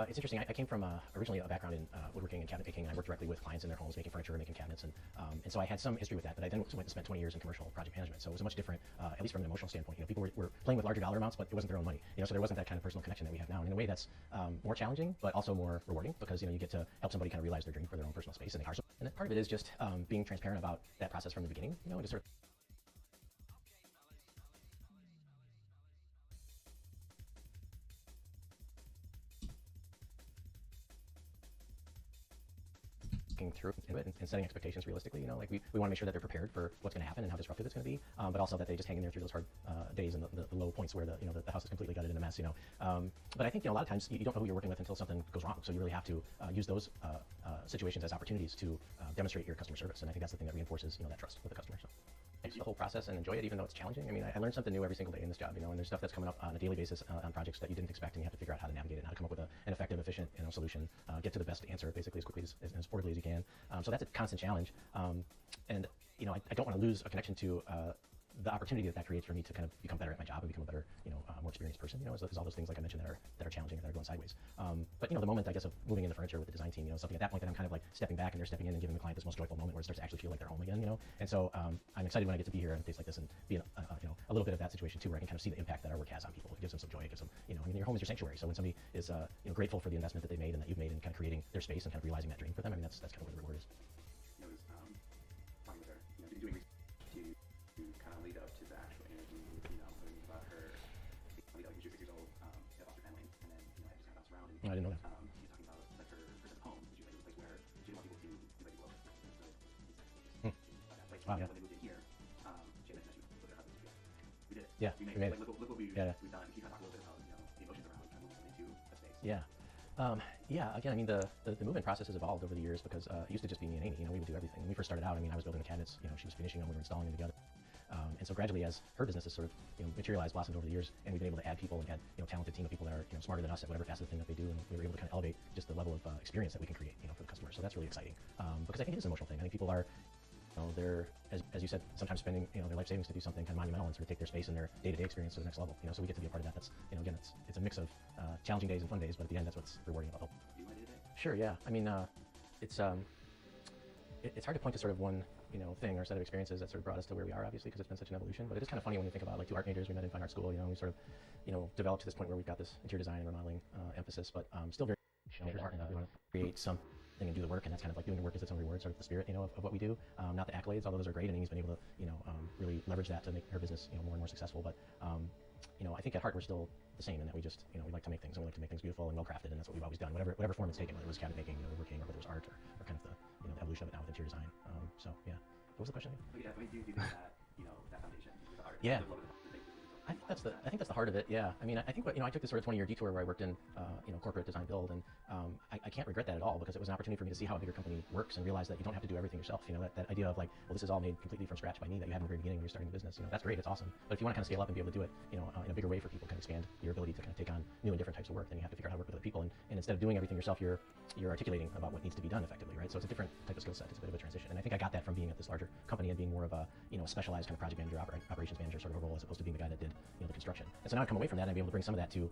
it's interesting. I came from originally a background in woodworking and cabinet making, and I worked directly with clients in their homes, making furniture, making cabinets, and so I had some history with that. But I then went and spent 20 years in commercial project management, so it was much different, at least from an emotional standpoint. People were playing with larger dollar amounts, but it wasn't their own money. So there wasn't that kind of personal connection that we have now. And in a way, that's more challenging, but also more rewarding because you get to help somebody kind of realize their dream for their own personal space, and they are. And part of it is just being transparent about that process from the beginning, and just sort of through it and setting expectations realistically. Like we want to make sure that they're prepared for what's going to happen and how disruptive it's going to be, but also that they just hang in there through those hard days and the low points where the house is completely gutted in a mess. But I think a lot of times you don't know who you're working with until something goes wrong. So you really have to use those situations as opportunities to demonstrate your customer service, and I think that's the thing that reinforces that trust with the customer. So. The whole process and enjoy it, even though it's challenging. I mean, I learned something new every single day in this job, and there's stuff that's coming up on a daily basis on projects that you didn't expect, and you have to figure out how to navigate it and how to come up with an effective, efficient, solution, get to the best answer basically as quickly as affordably as you can. So that's a constant challenge, and I don't want to lose a connection to the opportunity that creates for me to kind of become better at my job and become a better, more experienced person. Is all those things like I mentioned that are challenging and that are going sideways. But the moment I guess of moving in the furniture with the design team, something at that point that I'm kind of like stepping back and they're stepping in and giving the client this most joyful moment where it starts to actually feel like they're home again. And so I'm excited when I get to be here on days like this and be in a little bit of that situation too, where I can kind of see the impact that our work has on people. It gives them some joy. It gives them, your home is your sanctuary. So when somebody is grateful for the investment that they made and that you've made in kind of creating their space and kind of realizing that dream for them, I mean that's kind of where the reward is. Talking with her, doing research to kind of lead up to the actual interview, learning about her. She was 6 years old, had lost her family, and then had just kind of bounced around. And, I didn't know that. She was talking about like her first home. She was like a place where she didn't want people to invite people over. So that place. Wow, yeah. When they moved in here, she had mentioned that she was with her husband. We did it. Yeah, we made it. Look what we've done. Can you kind of talk a little bit about the emotions around kind of moving into a space? Yeah. Again, I mean, the movement process has evolved over the years because it used to just be me and Amy. We would do everything. When we first started out, I mean, I was building the cabinets. She was finishing them. We were installing them together. And so gradually, as her business has sort of materialized, blossomed over the years, and we've been able to add people and add talented team of people that are smarter than us at whatever facet of the thing that they do, and we were able to kind of elevate just the level of experience that we can create for the customer. So that's really exciting because I think it is an emotional thing. I think people are. They're, as you said, sometimes spending their life savings to do something kind of monumental and sort of take their space and their day-to-day experience to the next level. So we get to be a part of that. That's again, it's a mix of challenging days and fun days, but at the end, that's what's rewarding about it. Do you want to do that? Sure. Yeah. I mean, it's hard to point to sort of one thing or set of experiences that sort of brought us to where we are, obviously, because it's been such an evolution. But it is kind of funny when you think about like two art majors we met in fine art school. We sort of developed to this point where we've got this interior design and remodeling emphasis, but still very art, and we want to create something and do the work, and that's kind of like doing the work is its own reward, sort of the spirit of what we do. Not the accolades, although those are great, and Amy's been able to really leverage that to make her business more and more successful. But I think at heart we're still the same in that we just we like to make things, and we like to make things beautiful and well crafted, and that's what we've always done, whatever form it's taken, whether it was cabinet making, woodworking, or whether it was art, or kind of the evolution of it now with interior design. So yeah, what was the question again? Do you think that that foundation with the art? Yeah. I think that's the heart of it. Yeah. I mean, I think I took this sort of 20-year detour where I worked in corporate design build, and I can't regret that at all because it was an opportunity for me to see how a bigger company works and realize that you don't have to do everything yourself. That idea of like, well, this is all made completely from scratch by me that you had in the very beginning when you're starting the business. That's great. It's awesome. But if you want to kind of scale up and be able to do it, in a bigger way for people, kind of expand your ability to kind of take on new and different types of work, then you have to figure out how to work with other people. And instead of doing everything yourself, you're articulating about what needs to be done effectively, right? So it's a different type of skill set. It's a bit of a transition. And I think I got that from being at this larger company and being more of a specialized kind of project manager, operations manager sort of a role, as opposed to being the guy that did the construction construction. And so now I come away from that and I'm able to bring some of that to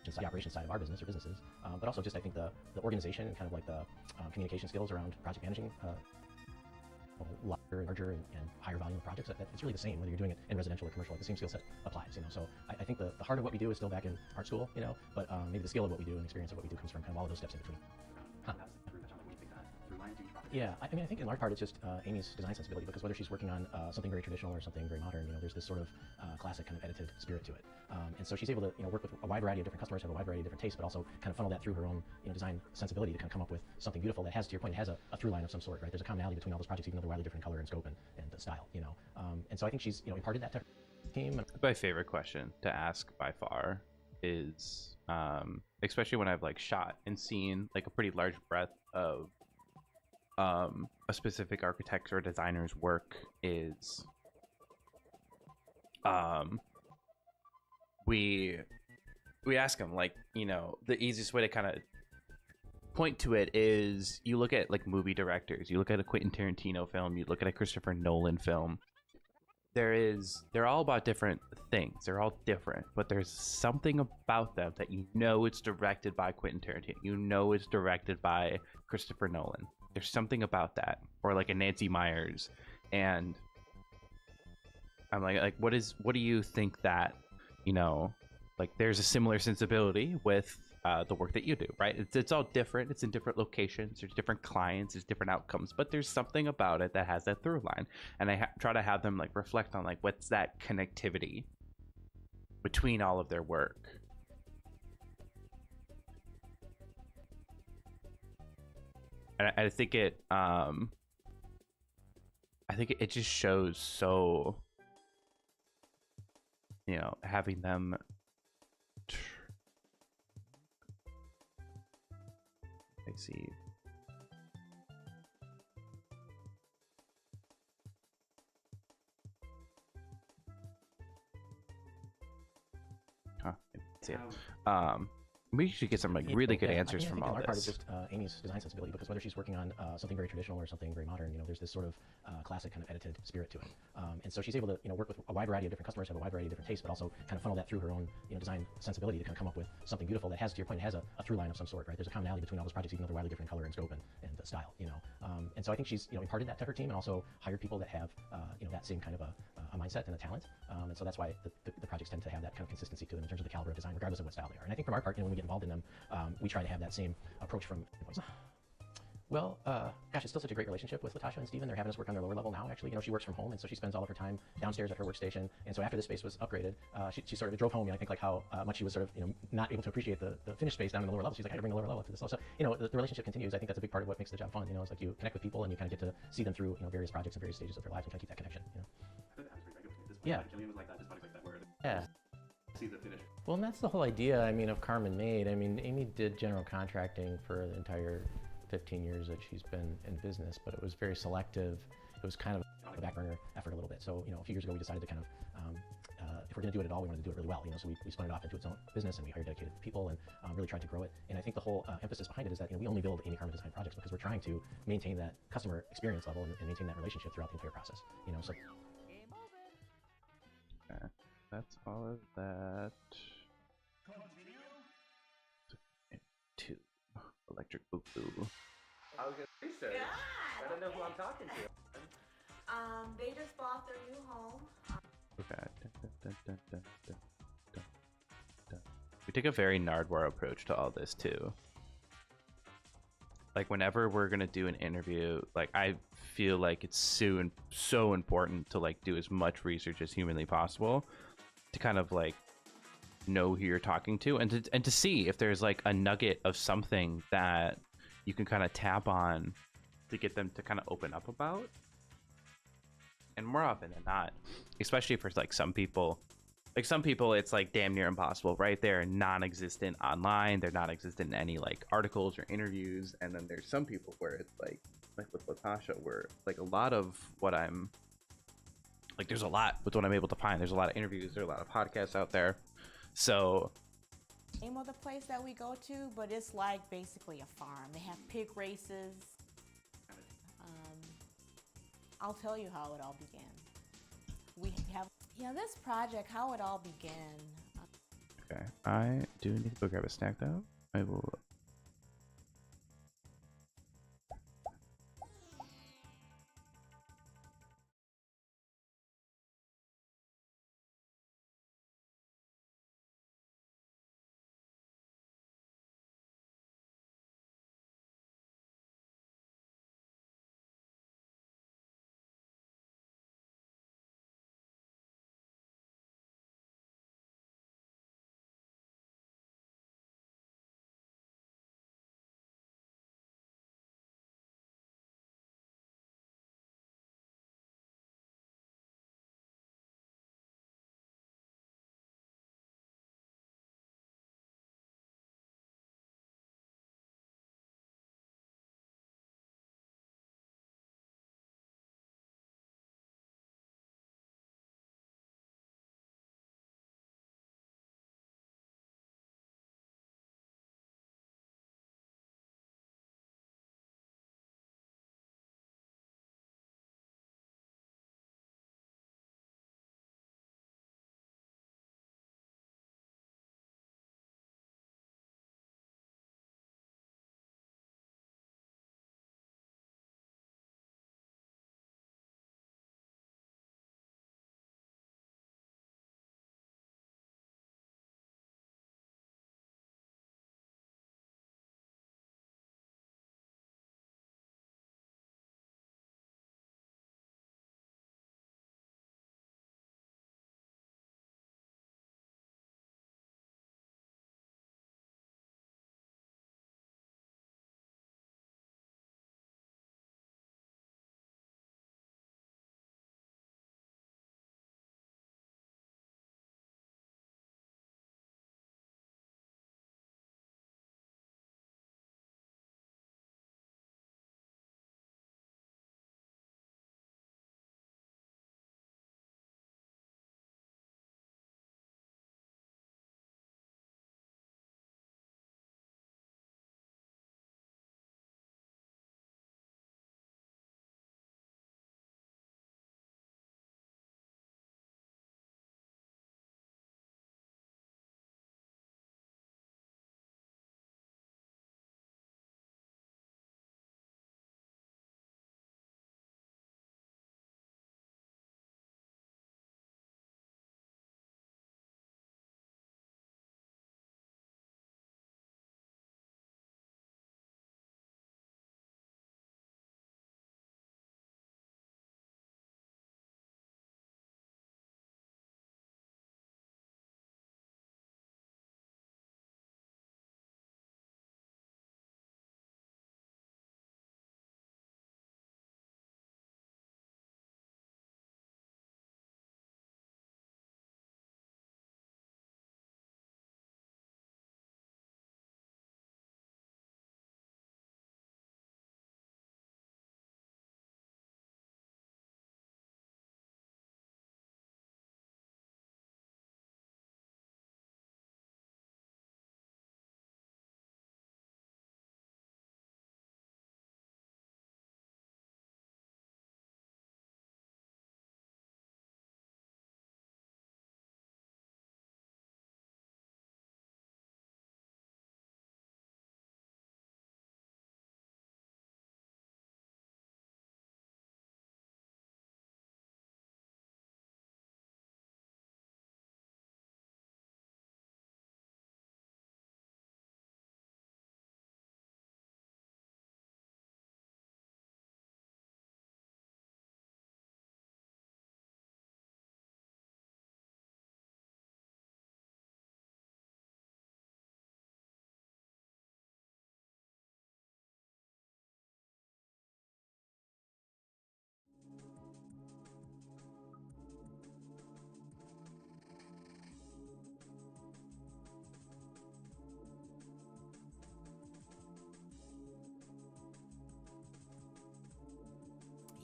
just the operations side of our business or businesses, but also just I think the organization and kind of like the communication skills around project managing larger and higher volume of projects. It's really the same whether you're doing it in residential or commercial. Like the same skill set applies, you know. So I think the heart of what we do is still back in art school, you know, but maybe the skill of what we do and experience of what we do comes from kind of all of those steps in between. Huh. Yeah, I mean, I think in large part it's just Amy's design sensibility, because whether she's working on something very traditional or something very modern, you know, there's this sort of classic kind of edited spirit to it. And so she's able to, you know, work with a wide variety of different customers, have a wide variety of different tastes, but also kind of funnel that through her own, you know, design sensibility to kind of come up with something beautiful that has, to your point, it has a through line of some sort, right? There's a commonality between all those projects, even though they're wildly different color and scope and style, you know. And so I think she's, you know, imparted that to her team. My favorite question to ask by far is, especially when I've like shot and seen like a pretty large breadth of a specific architect's or designer's work, is we ask them, like, you know, the easiest way to kind of point to it is you look at like movie directors, you look at a Quentin Tarantino film, you look at a Christopher Nolan film. They're all about different things. They're all different, but there's something about them that you know it's directed by Quentin Tarantino. You know it's directed by Christopher Nolan. There's something about that, or like a Nancy Meyers, and I'm like, what do you think that, you know, like there's a similar sensibility with the work that you do, right? It's all different. It's in different locations. There's different clients. There's different outcomes, but there's something about it that has that through line, and I try to have them like reflect on like what's that connectivity between all of their work. And I think it just shows so, you know, having them I see. Huh, I see it. We should get some like really good answers from all this. Part is just Amy's design sensibility, because whether she's working on something very traditional or something very modern, you know, there's this sort of classic kind of edited spirit to it. And so she's able to, you know, work with a wide variety of different customers, have a wide variety of different tastes, but also kind of funnel that through her own, you know, design sensibility to kind of come up with something beautiful that has, to your point, it has a through line of some sort, right? There's a commonality between all those projects, even though they're wildly different color and scope and style, you know. And so I think she's, you know, imparted that to her team, and also hired people that have, you know, that same kind of a mindset and a talent. And so that's why the projects tend to have that kind of consistency to them in terms of the caliber of design, regardless of what style they are. And I think from our part, you know, when we get involved in them, we try to have that same approach from. Well, gosh, it's still such a great relationship with Latasha and Steven. They're having us work on their lower level now, actually. You know, she works from home, and so she spends all of her time downstairs at her workstation. And so after this space was upgraded, she sort of drove home, you know, I think, like how much she was sort of, you know, not able to appreciate the finished space down in the lower level. She's like, I gotta bring the lower level to this. So, you know, the relationship continues. I think that's a big part of what makes the job fun. You know, it's like you connect with people and you kind of get to see them through, you know, various projects and various stages of their lives and kind of keep that connection, you know. Yeah. Yeah. See the finish. Well, and that's the whole idea, I mean, of Carmen Made. I mean, Amy did general contracting for the entire 15 years that she's been in business, but it was very selective. It was kind of a back burner effort a little bit. So, you know, a few years ago we decided to kind of, if we're going to do it at all, we wanted to do it really well, you know, so we spun it off into its own business, and we hired dedicated people and really tried to grow it. And I think the whole emphasis behind it is that, you know, we only build Amy Carmen design projects because we're trying to maintain that customer experience level and maintain that relationship throughout the entire process, you know, so. Okay, that's all of that. Two electric boo-boo. I was gonna research. Yeah. I don't know who I'm talking to. They just bought their new home. Okay. We take a very Nardwuar approach to all this too. Like whenever we're gonna do an interview, like I feel like it's so important to like do as much research as humanly possible to kind of like know who you're talking to, and to see if there's like a nugget of something that you can kind of tap on to get them to kind of open up about. And more often than not, especially for like some people it's like damn near impossible, right? They're non-existent online, they're non-existent in any like articles or interviews. And then there's some people where it's like with Latasha, where like a lot of what I'm like, there's a lot with what I'm able to find. There's a lot of interviews, there's a lot of podcasts out there. So Name of the place that we go to, but it's like basically a farm. They have pig races. I'll tell you how it all began. We have, Yeah, this project, how it all began. Okay, I do need to go grab a snack though. I will.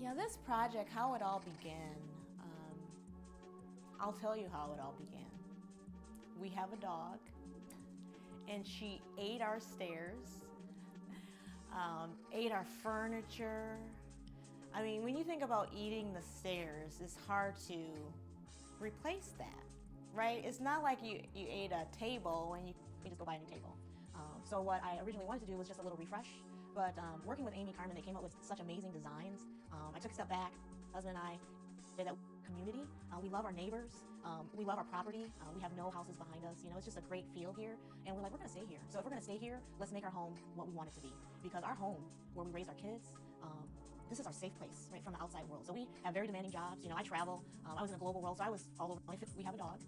Yeah, this project, how it all began. I'll tell you how it all began. We have a dog, and she ate our stairs, ate our furniture. I mean, when you think about eating the stairs, it's hard to replace that, right? It's not like you ate a table and you just go buy a new table. So what I originally wanted to do was just a little refresh, but working with Amy Carmen, they came up with such amazing designs. I took a step back. Husband and I did that community. We love our neighbors. We love our property. We have no houses behind us. You know, it's just a great feel here. And we're like, we're gonna stay here. So if we're gonna stay here, let's make our home what we want it to be. Because our home, where we raise our kids, this is our safe place, right, from the outside world. So we have very demanding jobs. You know, I travel. I was in a global world, so I was all over. We have a dog,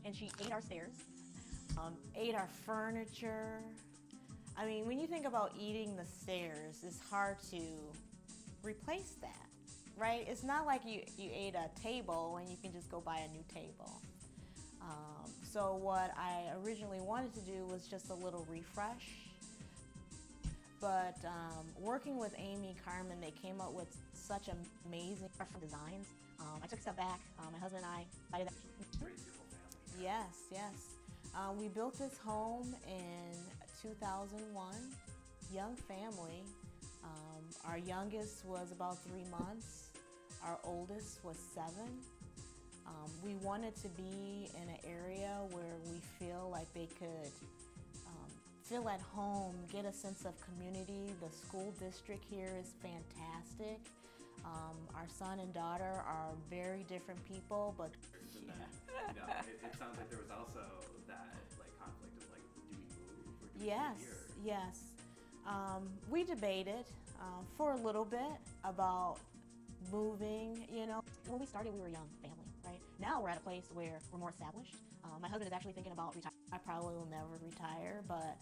and she ate our stairs, ate our furniture. I mean, when you think about eating the stairs, it's hard to replace that, right? It's not like you ate a table and you can just go buy a new table. So what I originally wanted to do was just a little refresh. But working with Amy Carmen, they came up with such amazing designs. I took a step back. My husband and I decided that. Yes, yes. We built this home in 2001. Young family. Our youngest was about 3 months. Our oldest was 7. We wanted to be in an area where we feel like they could feel at home, get a sense of community. The school district here is fantastic. Our son and daughter are very different people, but Yeah. You know, it sounds like there was also that like conflict of like, do we move or do we yes, stay here? yes. We debated for a little bit about moving. You know, when we started, we were a young family, right? Now we're at a place where we're more established. My husband is actually thinking about retiring. I probably will never retire, but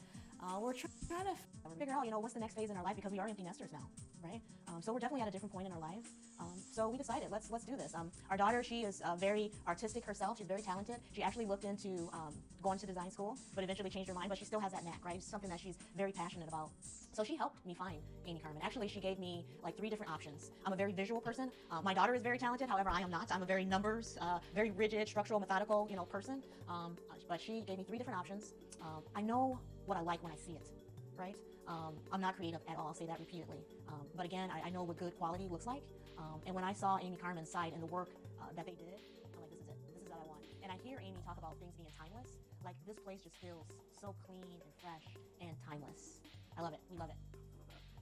we're trying to figure out, you know, what's the next phase in our life, because we are empty nesters now, right? So we're definitely at a different point in our lives. So we decided, let's do this. Our daughter, she is very artistic herself. She's very talented. She actually looked into going to design school, but eventually changed her mind. But she still has that knack, right? It's something that she's very passionate about. So she helped me find Amy Carmen. Actually, she gave me like 3 different options. I'm a very visual person. My daughter is very talented. However, I am not. I'm a very numbers, very rigid, structural, methodical, you know, person. But she gave me 3 different options. I know what I like when I see it, right? I'm not creative at all. I'll say that repeatedly. But again, I know what good quality looks like. And when I saw Amy Carmen's site and the work that they did, I'm like, this is it. This is what I want. And I hear Amy talk about things being timeless. Like, this place just feels so clean and fresh and timeless. I love it. We love it.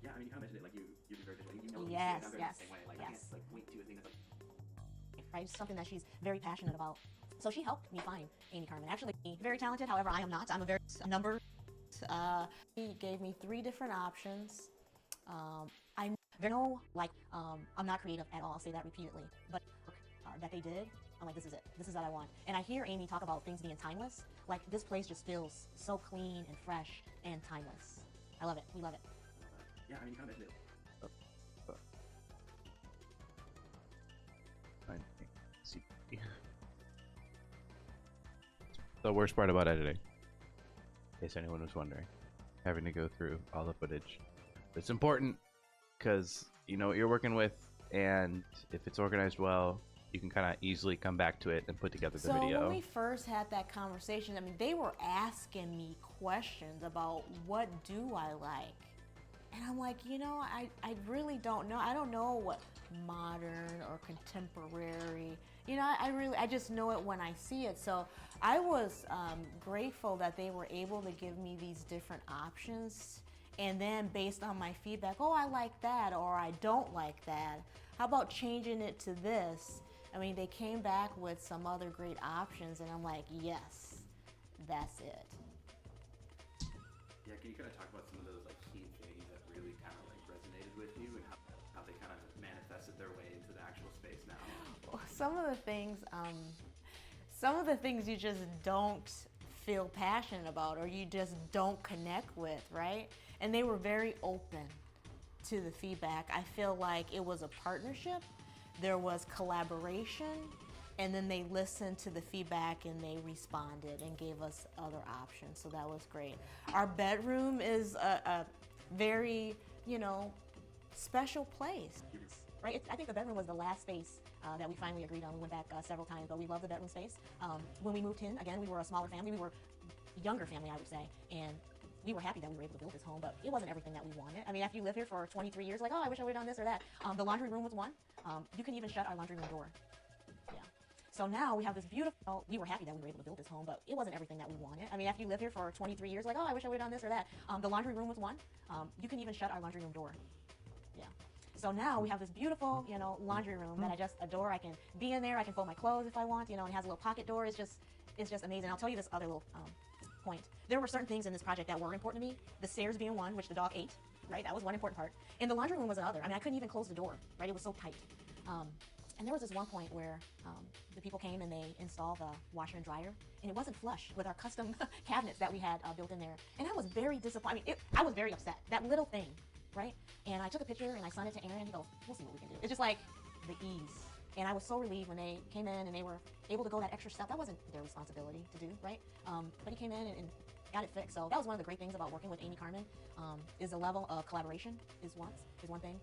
Yeah, I mean, you kind of mentioned it, like you're very visual. You know, Yes, I'm very yes, the same way. Like, yes. I can't like point to a thing that's like, Right? It's something that she's very passionate about. So she helped me find Amy Carmen. Actually, very talented. However, I am not. I'm a very number. He gave me 3 different options. I know, like, I'm not creative at all. I'll say that repeatedly. But that they did, I'm like, this is it. This is what I want. And I hear Amy talk about things being timeless. Like, this place just feels so clean and fresh and timeless. I love it. We love it. yeah, I mean, you kind of mentioned it. See. The worst part about editing, in case anyone was wondering, having to go through all the footage. It's important because you know what you're working with, and if it's organized well, you can kind of easily come back to it and put together the So video. when we first had that conversation, I mean, they were asking me questions about what do I like. And I'm like, you know, I really don't know. I don't know what modern or contemporary, you know, I just know it when I see it. So I was grateful that they were able to give me these different options. And then based on my feedback, oh, I like that, or I don't like that. How about changing it to this? I mean, they came back with some other great options, and I'm like, yes, that's it. Yeah, can you kind of talk about some of those like key things that really kind of like resonated with you, and how they kind of manifested their way into the actual space now? Well, some of the things you just don't feel passionate about, or you just don't connect with, right? And they were very open to the feedback. I feel like it was a partnership. There was collaboration, and then they listened to the feedback and they responded and gave us other options. So that was great. Our bedroom is a very, you know, special place, right? I think the bedroom was the last space that we finally agreed on. We went back several times, but we love the bedroom space. When we moved in, again, we were a smaller family. We were a younger family, I would say, and we were happy that we were able to build this home, but it wasn't everything that we wanted. I mean, after you live here for 23 years, like, oh, I wish I would have done this or that. The laundry room was one. You can even shut our laundry room door. Yeah. So now we have this beautiful, we were happy that we were able to build this home, but it wasn't everything that we wanted. I mean, after you live here for 23 years, like, oh, I wish I would have done this or that. The laundry room was one. You can even shut our laundry room door. Yeah. So now we have this beautiful, laundry room that I just adore. I can be in there. I can fold my clothes if I want, and it has a little pocket door. It's just amazing. I'll tell you this other little point. There were certain things in this project that were important to me. The stairs being one, which the dog ate, right? That was one important part. And the laundry room was another. I mean, I couldn't even close the door, right? It was so tight. And there was this one point where the people came and they installed the washer and dryer, and it wasn't flush with our custom cabinets that we had built in there. And I was very disappointed. I mean, I was very upset. That little thing, right? And I took a picture and I sent it to Aaron. He goes, we'll see what we can do. It's just like the ease. And I was so relieved when they came in and they were able to go that extra step. That wasn't their responsibility to do, right? But he came in and got it fixed. So that was one of the great things about working with Amy Carmen, is the level of collaboration is one thing.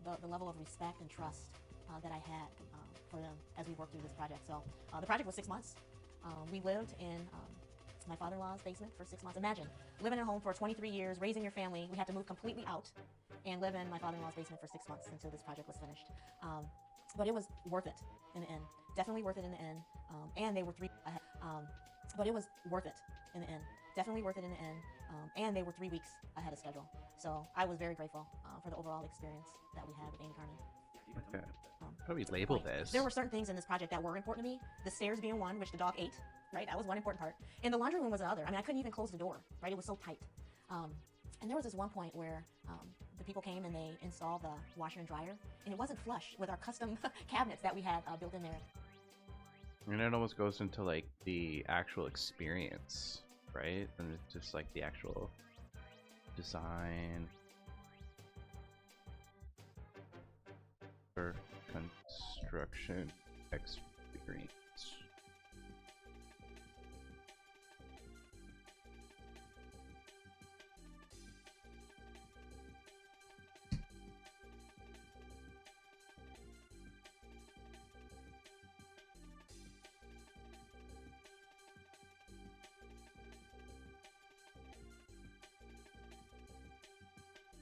The level of respect and trust that I had for them as we worked through this project. So the project was 6 months. We lived in my father-in-law's basement for 6 months. Imagine living at home for 23 years, raising your family. We had to move completely out and live in my father-in-law's basement for 6 months until this project was finished. But it was worth it in the end. Definitely worth it in the end. And they were 3 ahead. But it was worth it in the end. Definitely worth it in the end. And they were 3 weeks ahead of schedule. So I was very grateful for the overall experience that we had with Amy Carmen. Okay. How do we label this? There were certain things in this project that were important to me. The stairs being one, which the dog ate, right? That was one important part. And the laundry room was another. I mean, I couldn't even close the door, right? It was so tight. And there was this one point where the people came and they installed the washer and dryer, and it wasn't flush with our custom cabinets that we had built in there. And it almost goes into like the actual experience, right? And it's just like the actual design or construction experience.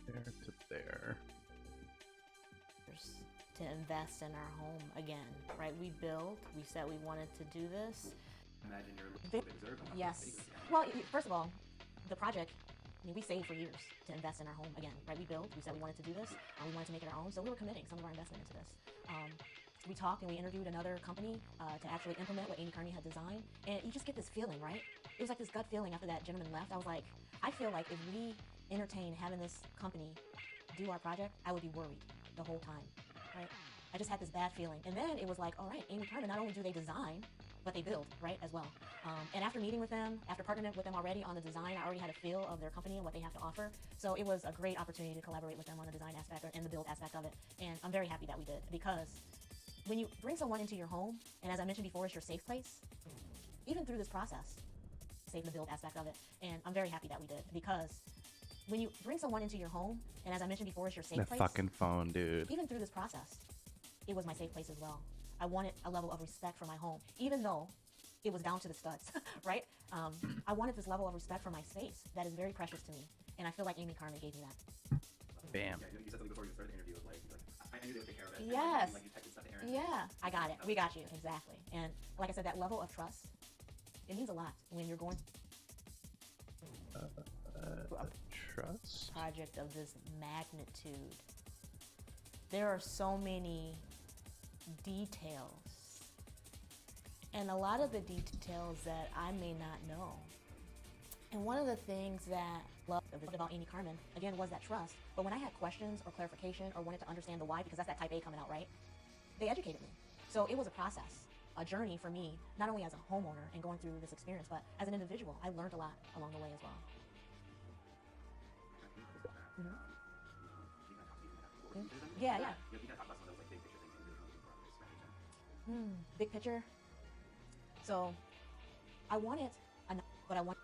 There to there. To invest in our home again, right? We built, we said we wanted to do this. Imagine you're a little bit observant. Yes. Well, first of all, the project, I mean, we saved for years to invest in our home again, right? We built, we said we wanted to do this, and we wanted to make it our own, so we were committing some of our investment into this. We talked and we interviewed another company to actually implement what Amy Carney had designed, and you just get this feeling, right? It was like this gut feeling after that gentleman left. I was like, I feel like if we entertain having this company do our project, I would be worried the whole time, right? I just had this bad feeling. And then it was like, all right, Amy Carmen, not only do they design, but they build, right, as well. And after meeting with them, after partnering with them already on the design, I already had a feel of their company and what they have to offer. So it was a great opportunity to collaborate with them on the design aspect and the build aspect of it. And I'm very happy that we did, because when you bring someone into your home, and as I mentioned before, it's your safe place, even through this process, save the build aspect of it. And I'm very happy that we did, because when you bring someone into your home, and as I mentioned before, it's your safe The place. fucking phone, dude. Even through this process, it was my safe place as well. I wanted a level of respect for my home, even though it was down to the studs, right? I wanted this level of respect for my space that is very precious to me, and I feel like Amy Carmen gave me that. Bam. Yeah, you said something before you started the interview. Like I knew they would take care of it. Yes. And, like you texted stuff to Aaron. Yeah, I got it. We got you, exactly. And like I said, that level of trust, it means a lot when you're going through a Trust? project of this magnitude. There are so many details, and a lot of the details that I may not know. And one of the things that I loved about Amy Carmen, again, was that trust. But when I had questions or clarification or wanted to understand the why, because that's that type A coming out, right? They educated me. So it was a process, a journey for me, not only as a homeowner and going through this experience, but as an individual. I learned a lot along the way as well. Yeah, yeah. You can talk about some of those like big picture things that you really looking for on this message. Big picture. So I wanted, but I wanted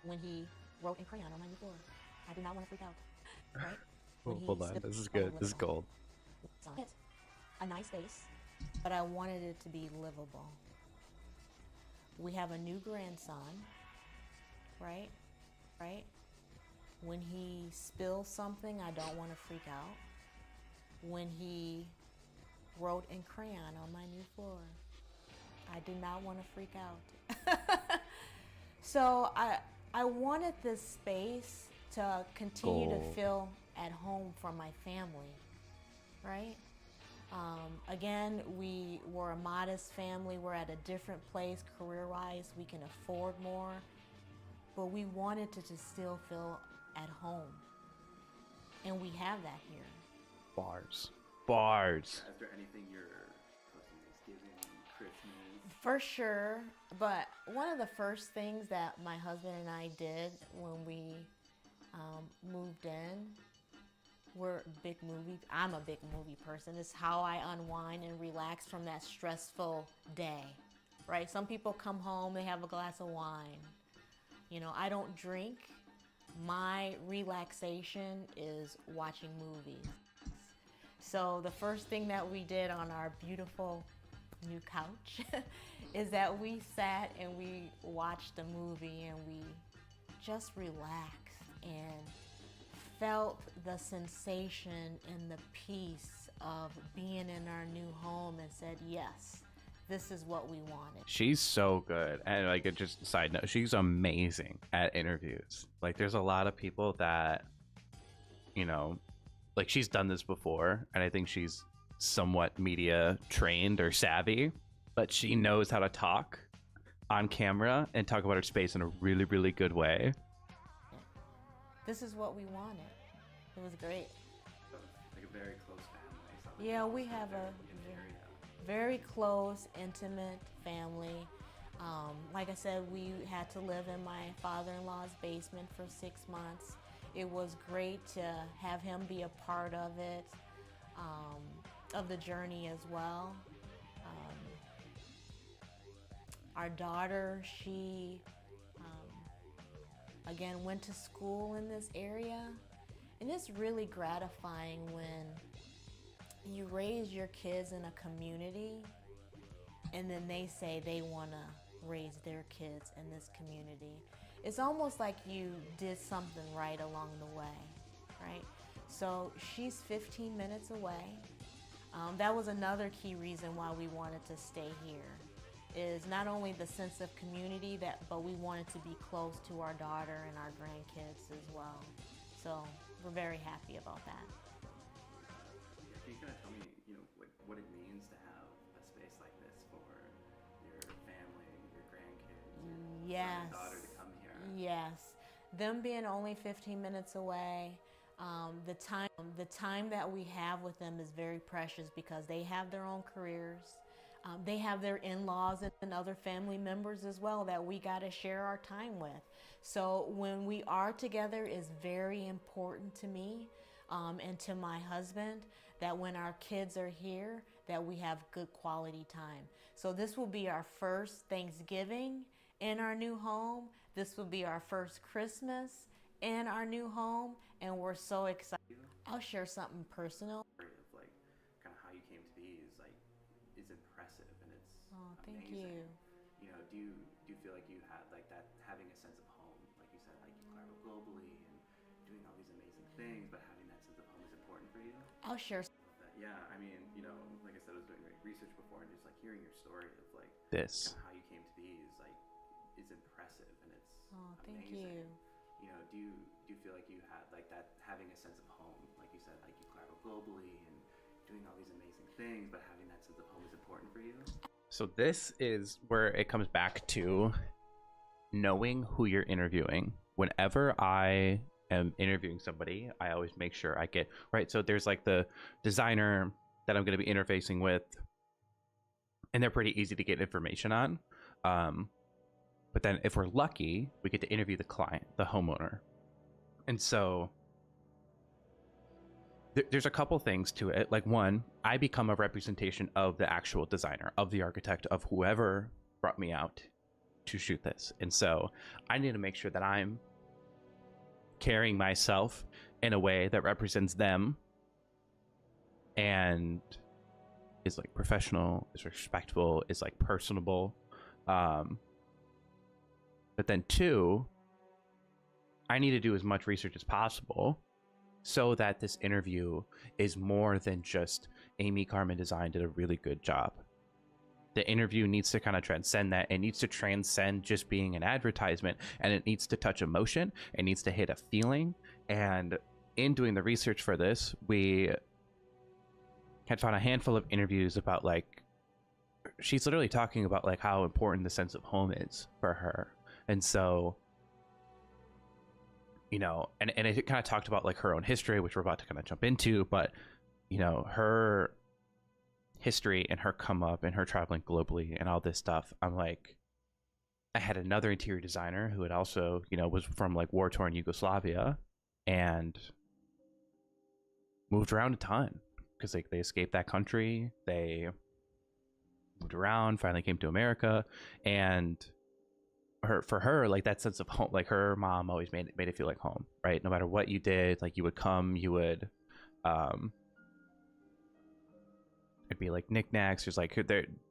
when he wrote in crayon on my new floor. I did not want to freak out, right? When he Hold on, stood this is on the good. living This is room. gold. It's a nice space, but I wanted it to be livable. We have a new grandson, right? Right? When he spills something, I don't want to freak out. When he wrote in crayon on my new floor, I did not want to freak out. So I wanted this space to continue to feel at home for my family, right? Again, we were a modest family. We're at a different place career-wise. We can afford more, but we wanted to just still feel at home. And we have that here. Bars. Bars. Is there anything you're posting Thanksgiving, Christmas? For sure, but one of the first things that my husband and I did when we moved in, I'm a big movie person. It's how I unwind and relax from that stressful day, right? Some people come home, they have a glass of wine. You know, I don't drink. My relaxation is watching movies. So the first thing that we did on our beautiful new couch is that we sat and we watched a movie and we just relaxed and felt the sensation and the peace of being in our new home and said, yes, this is what we wanted. She's so good. And like, just side note, she's amazing at interviews. Like, there's a lot of people that, you know, like, she's done this before, and I think she's somewhat media trained or savvy, but she knows how to talk on camera and talk about her space in a really, really good way. This is what we wanted. It was great. Like a very close family. Yeah, we have a very close, intimate family. Like I said, we had to live in my father-in-law's basement for 6 months. It was great to have him be a part of it, of the journey as well. Our daughter, she again went to school in this area, and it's really gratifying when you raise your kids in a community and then they say they want to raise their kids in this community. It's almost like you did something right along the way, right? So she's 15 minutes away. That was another key reason why we wanted to stay here, is not only the sense of community, but we wanted to be close to our daughter and our grandkids as well. So we're very happy about that. Can you kind of tell me, you know, what it means to have a space like this for your family, your grandkids, your son and daughter to come here? Yes. Them being only 15 minutes away, the time that we have with them is very precious because they have their own careers. They have their in-laws and other family members as well that we got to share our time with. So when we are together is very important to me and to my husband, that when our kids are here, that we have good quality time. So this will be our first Thanksgiving in our new home. This will be our first Christmas in our new home, and we're so excited. I'll share something personal. Of like kind of how you came to be is impressive, and it's Thank amazing. you. You know, do you feel like you had like that, having a sense of home, like you said, like you travel globally and doing all these amazing things, but having that sense of home is important for you? I'll share. Yeah, I mean, you know, like I said, I was doing research before, and just like hearing your story of like This. how you came to be is impressive, and it's Thank amazing. you. You know, do you feel like you had like that, having a sense of home, like you said, like you travel globally and doing all these amazing things, but having that sense of home is important for you? So this is where it comes back to knowing who you're interviewing. Whenever I am interviewing somebody, I always make sure I get right. So there's like the designer that I'm going to be interfacing with, and they're pretty easy to get information on. But then if we're lucky, we get to interview the client, the homeowner. And so there's a couple things to it. Like, one, I become a representation of the actual designer, of the architect, of whoever brought me out to shoot this. And so I need to make sure that I'm carrying myself in a way that represents them and is like professional, is respectful, is like personable. But then two, I need to do as much research as possible so that this interview is more than just Amy Carmen Design did a really good job. the interview needs to kind of transcend that. It needs to transcend just being an advertisement, and it needs to touch emotion. It needs to hit a feeling. And in doing the research for this, we had found a handful of interviews about, like, she's literally talking about like how important the sense of home is for her. And so, you know, and it kind of talked about like her own history, which we're about to kind of jump into, but you know, her history and her come up and her traveling globally and all this stuff. I'm like, I had another interior designer who had also, you know, was from like war-torn Yugoslavia and moved around a ton because like they escaped that country. They moved around, finally came to America, and for her, like that sense of home, like her mom always made it feel like home, right? No matter what you did, like you would come, you would it'd be like knickknacks, just like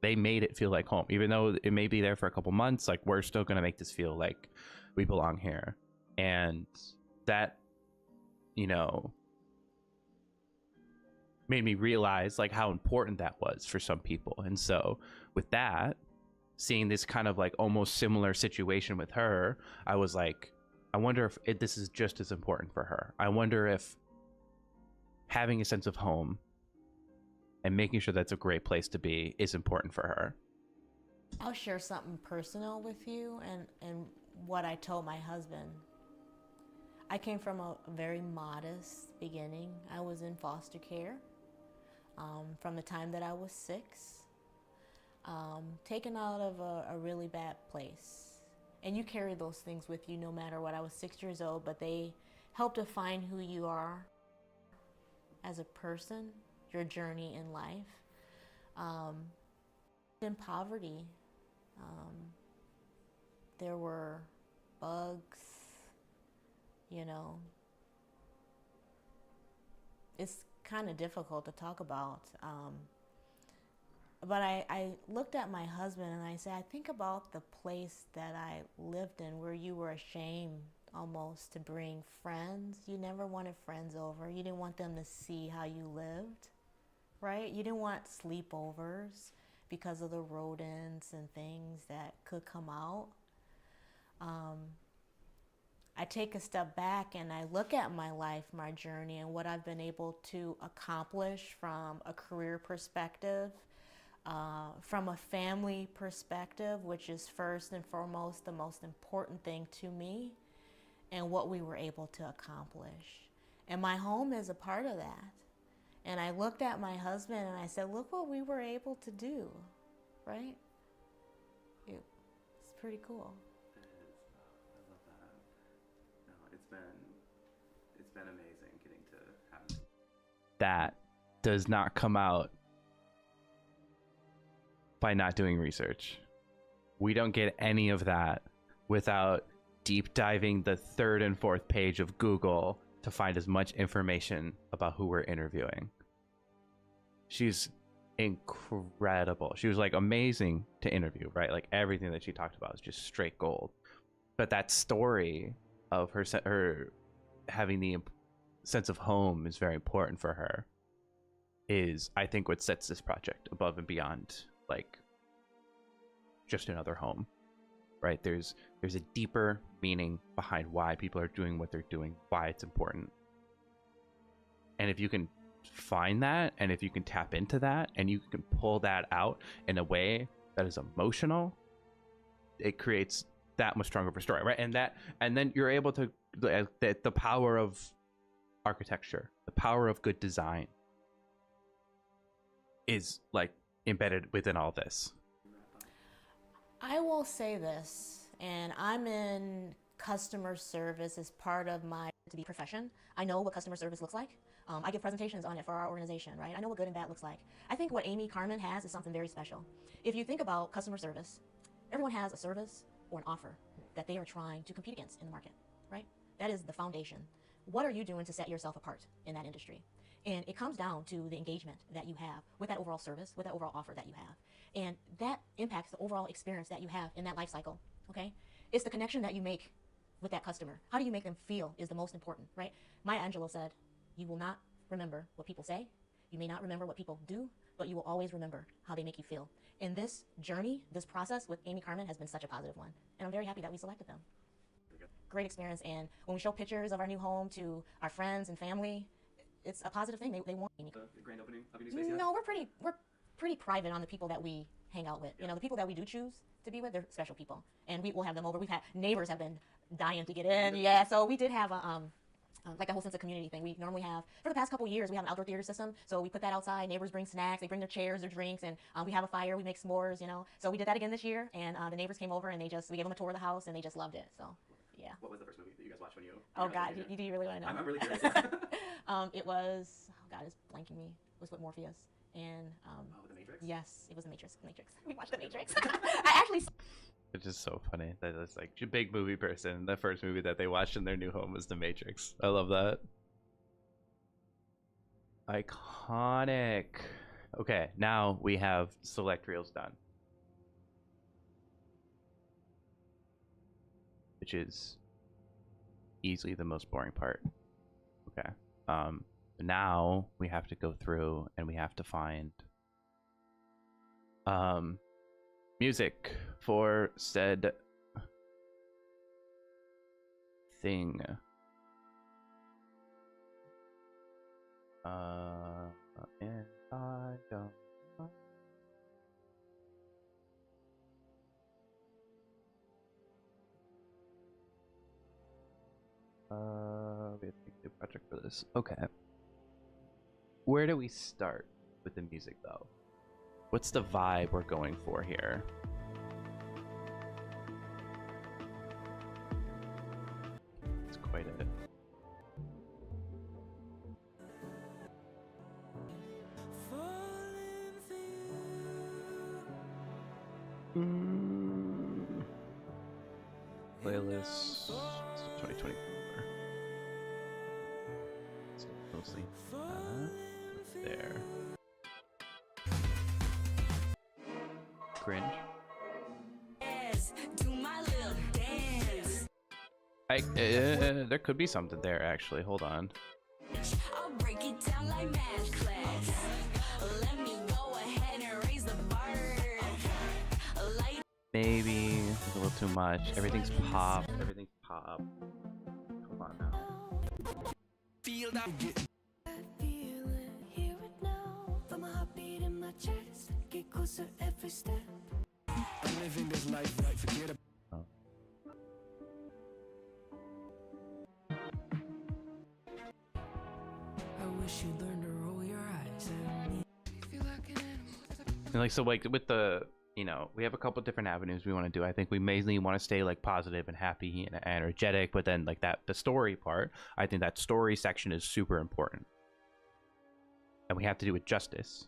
they made it feel like home, even though it may be there for a couple months. Like, we're still gonna make this feel like we belong here. And that, you know, made me realize like how important that was for some people. And so with that, seeing this kind of like almost similar situation with her, I was like, I wonder if this is just as important for her. I wonder if having a sense of home and making sure that's a great place to be is important for her. I'll share something personal with you and what I told my husband. I came from a very modest beginning. I was in foster care from the time that I was 6, taken out of a really bad place. And you carry those things with you no matter what. I was 6 years old, but they help define who you are as a person, your journey in life. In poverty, there were bugs, you know. It's kind of difficult to talk about. But I looked at my husband and I said, I think about the place that I lived in where you were ashamed almost to bring friends. You never wanted friends over. You didn't want them to see how you lived, right? You didn't want sleepovers because of the rodents and things that could come out. I take a step back and I look at my life, my journey, and what I've been able to accomplish from a career perspective, from a family perspective, which is first and foremost the most important thing to me, and what we were able to accomplish. And my home is a part of that. And I looked at my husband and I said, look what we were able to do, right? It's pretty cool. It is. I love that. No, it's been amazing getting to have That does not come out by not doing research. We don't get any of that without deep diving the 3rd and 4th page of Google to find as much information about who we're interviewing. She's incredible. She was like amazing to interview, right? Like everything that she talked about was just straight gold. But that story of her having the sense of home is very important for her, is I think what sets this project above and beyond like just another home, right? There's a deeper meaning behind why people are doing what they're doing, why it's important. And if you can find that, and if you can tap into that, and you can pull that out in a way that is emotional, it creates that much stronger of a story, right? And then you're able to the power of architecture, the power of good design is like embedded within all this. I will say this, and I'm in customer service as part of my profession. I know what customer service looks like. I give presentations on it for our organization, right? I know what good and bad looks like. I think what Amy Carmen has is something very special. If you think about customer service, everyone has a service or an offer that they are trying to compete against in the market, right? That is the foundation. What are you doing to set yourself apart in that industry? And it comes down to the engagement that you have with that overall service, with that overall offer that you have. And that impacts the overall experience that you have in that life cycle, okay? It's the connection that you make with that customer. How do you make them feel is the most important, right? Maya Angelou said, you will not remember what people say, you may not remember what people do, but you will always remember how they make you feel. And this journey, this process with Amy Carmen has been such a positive one. And I'm very happy that we selected them. Great experience. And when we show pictures of our new home to our friends and family, it's a positive thing. They want Amy. The grand opening of your new space yet? No, we're pretty private on the people that we hang out with. You know, the people that we do choose to be with, they're special people. And we will have them over. We've had neighbors have been dying to get in. Yeah, so we did have a like a whole sense of community thing. We normally have, for the past couple years, we have an outdoor theater system. So we put that outside. Neighbors bring snacks. They bring their chairs, their drinks, and we have a fire. We make s'mores, you know. So we did that again this year, and the neighbors came over, and we gave them a tour of the house, and they just loved it. So, yeah. What was the first movie that you guys watched when you? Oh, God, do you really want to know? I'm really curious. It was, oh, God, it's blanking me. It was with Morpheus. And, The Matrix? yes, it was The Matrix. We watched The Matrix. I actually... It's just so funny that it's like a big movie person. The first movie that they watched in their new home was The Matrix. I love that. Iconic. Okay, now we have select reels done, which is easily the most boring part. Okay. Now we have to go through and we have to find music for said thing. And I don't know. We have to make a new project for this. Okay. Where do we start with the music though? What's the vibe we're going for here? It's quite a... Playlist 2024. So mostly there. Cringe. There could be something there actually. Hold on. I'll break it down like math class. Let me go ahead and raise the bar. Maybe a little too much. Everything's pop. Everything's pop. Come on now. Feel that feeling, hear it now. From a heartbeat in my chest, get closer every step. I'm living this life right, forget about. I wish you'd learn to roll your eyes at me. Feel like an animal. And like so, like with the, you know, we have a couple different avenues we want to do. I think we mainly want to stay like positive and happy and energetic, but then like that the story part, I think that story section is super important, and we have to do it justice,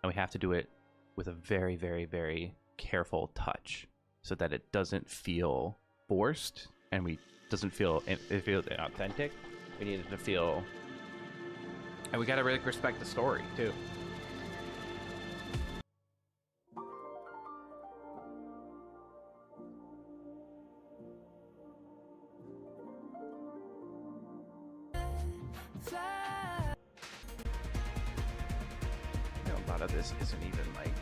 and we have to do it with a very, very, very careful touch, so that it doesn't feel forced and we doesn't feel it feels authentic. We need it to feel, and we got to really respect the story too. A lot of this isn't even like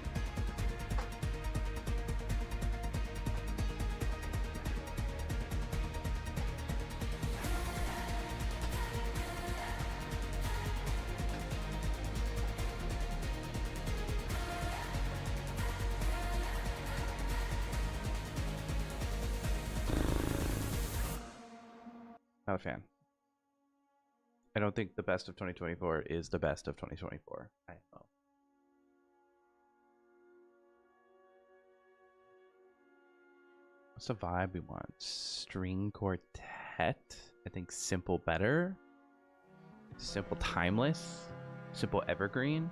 not a fan. I don't think the best of 2024 is the best of 2024. I don't know. What's the vibe we want? String quartet? I think simple better. Simple timeless. Simple evergreen.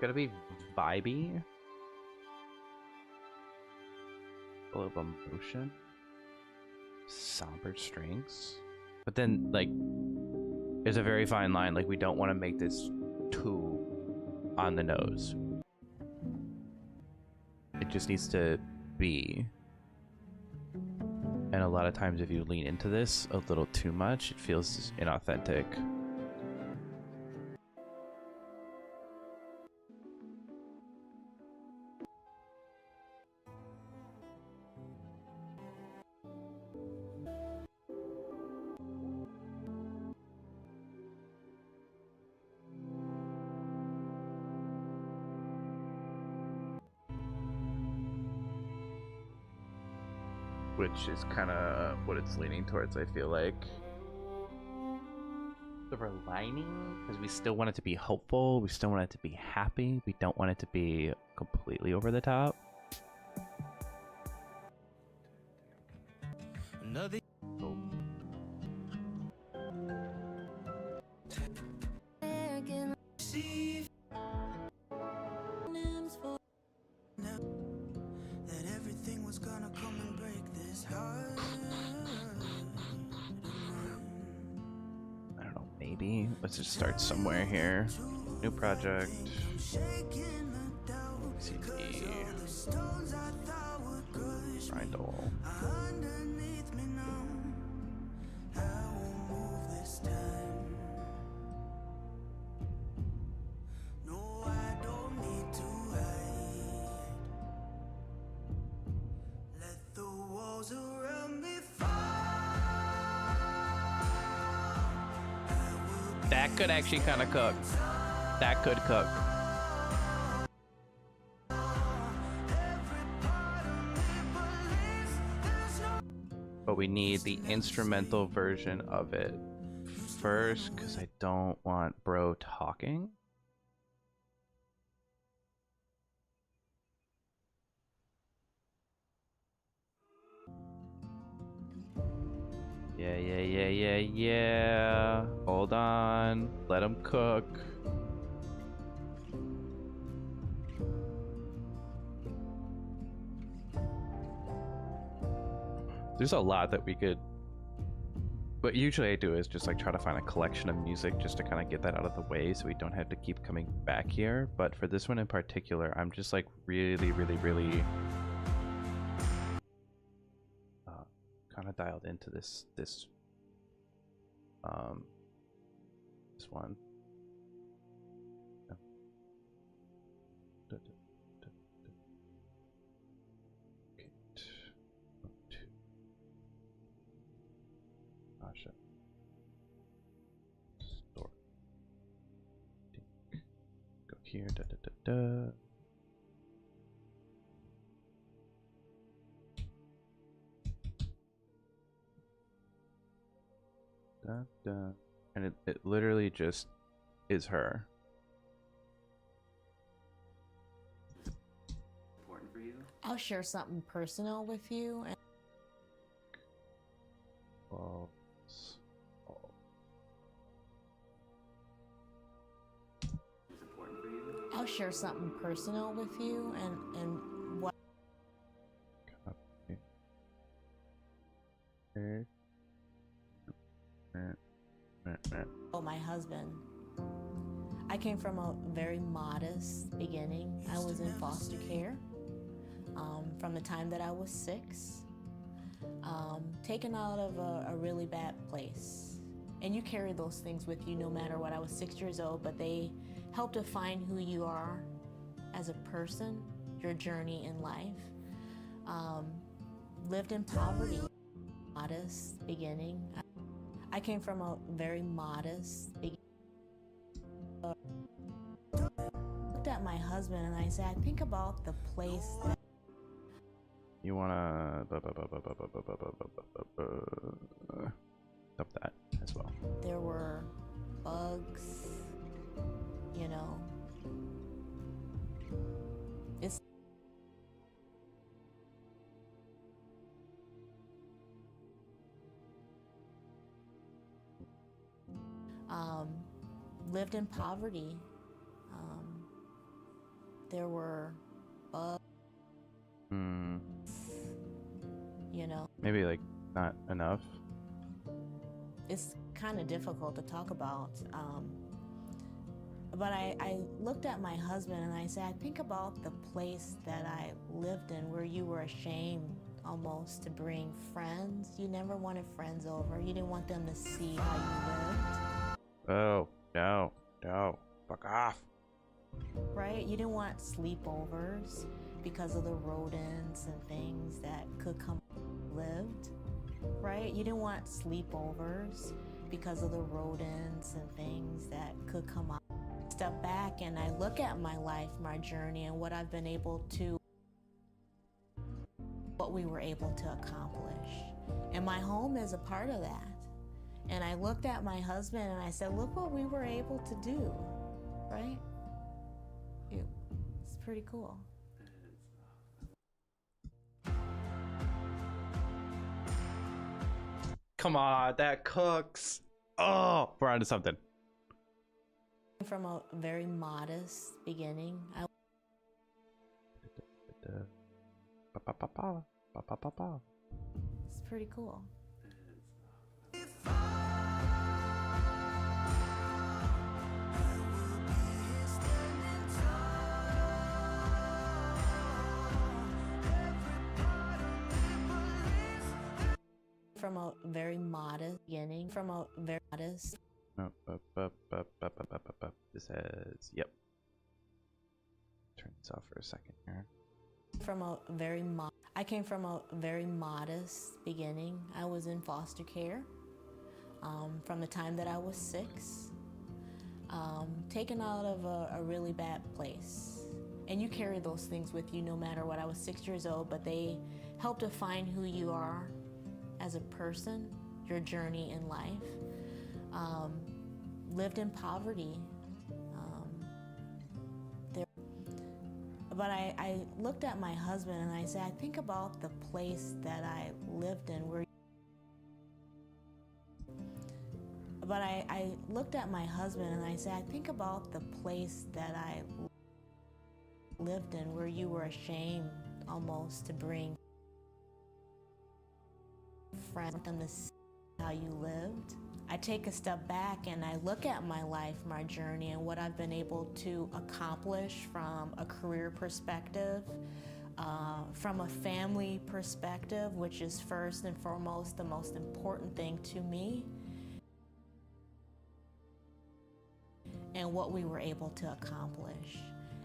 Gotta be vibey. A little emotion. Somber strings. But then, like, there's a very fine line. Like, we don't want to make this too on the nose. It just needs to be. And a lot of times if you lean into this a little too much, it feels inauthentic. Which is kind of what it's leaning towards, I feel like. So we're lining because we still want it to be hopeful, we still want it to be happy, we don't want it to be completely over the top. Another Oh. see that everything was gonna come and break this heart. I don't know, maybe let's just start somewhere here. New project. CD. Grindle. Underneath me now, I won't move this time. No, I don't need to hide. Let the walls around me fall. That could actually kind of cook. That could cook. But we need the instrumental version of it first, because I don't want bro talking. Yeah. Hold on. Let him cook. There's a lot that we could... What usually I do is just like try to find a collection of music just to kind of get that out of the way so we don't have to keep coming back here. But for this one in particular, I'm just like really kind of dialed into this one. Yeah. Okay. Asha. Store. Go here. And it literally just is her. Important for you? I'll share something personal with you. And Well, Is important for you? I'll share something personal with you and what copy. my husband. I came from a very modest beginning. I was in foster care from the time that I was 6, taken out of a really bad place. And you carry those things with you no matter what. I was 6 years old, but they help define who you are as a person, your journey in life. Lived in poverty, modest beginning. I came from a very modest beginning. Looked at my husband and I said, I think about the place that You wanna stop that as well. there were bugs, you know. It's lived in poverty, There were bugs, Hmm. you know. Maybe like not enough. It's kind of difficult to talk about. But I looked at my husband and I said, I think about the place that I lived in where you were ashamed almost to bring friends. You never wanted friends over. You didn't want them to see how you lived. Oh, no, no. Fuck off. Right? You didn't want sleepovers because of the rodents and things that could come lived. Right? You didn't want sleepovers because of the rodents and things that could come out. Step back and I look at my life, my journey, and what I've been able to, what we were able to accomplish. And my home is a part of that. And I looked at my husband and I said, look what we were able to do, right? It's pretty cool. Come on, that cooks. Oh, we're onto something. From a very modest beginning, it's pretty cool. From a very modest beginning, from a very modest. This says, yep. Turn this off for a second here. From a very I came from a very modest beginning. I was in foster care from the time that I was 6, taken out of a really bad place. And you carry those things with you no matter what. I was 6 years old, but they help define who you are as a person, your journey in life. Lived in poverty. But I looked at my husband and I said, I think about the place that I lived in where. But I looked at my husband and I said, I think about the place that I lived in where you were ashamed almost to bring friends them to see how you lived. I take a step back and I look at my life, my journey, and what I've been able to accomplish from a career perspective, from a family perspective, which is first and foremost the most important thing to me, and what we were able to accomplish.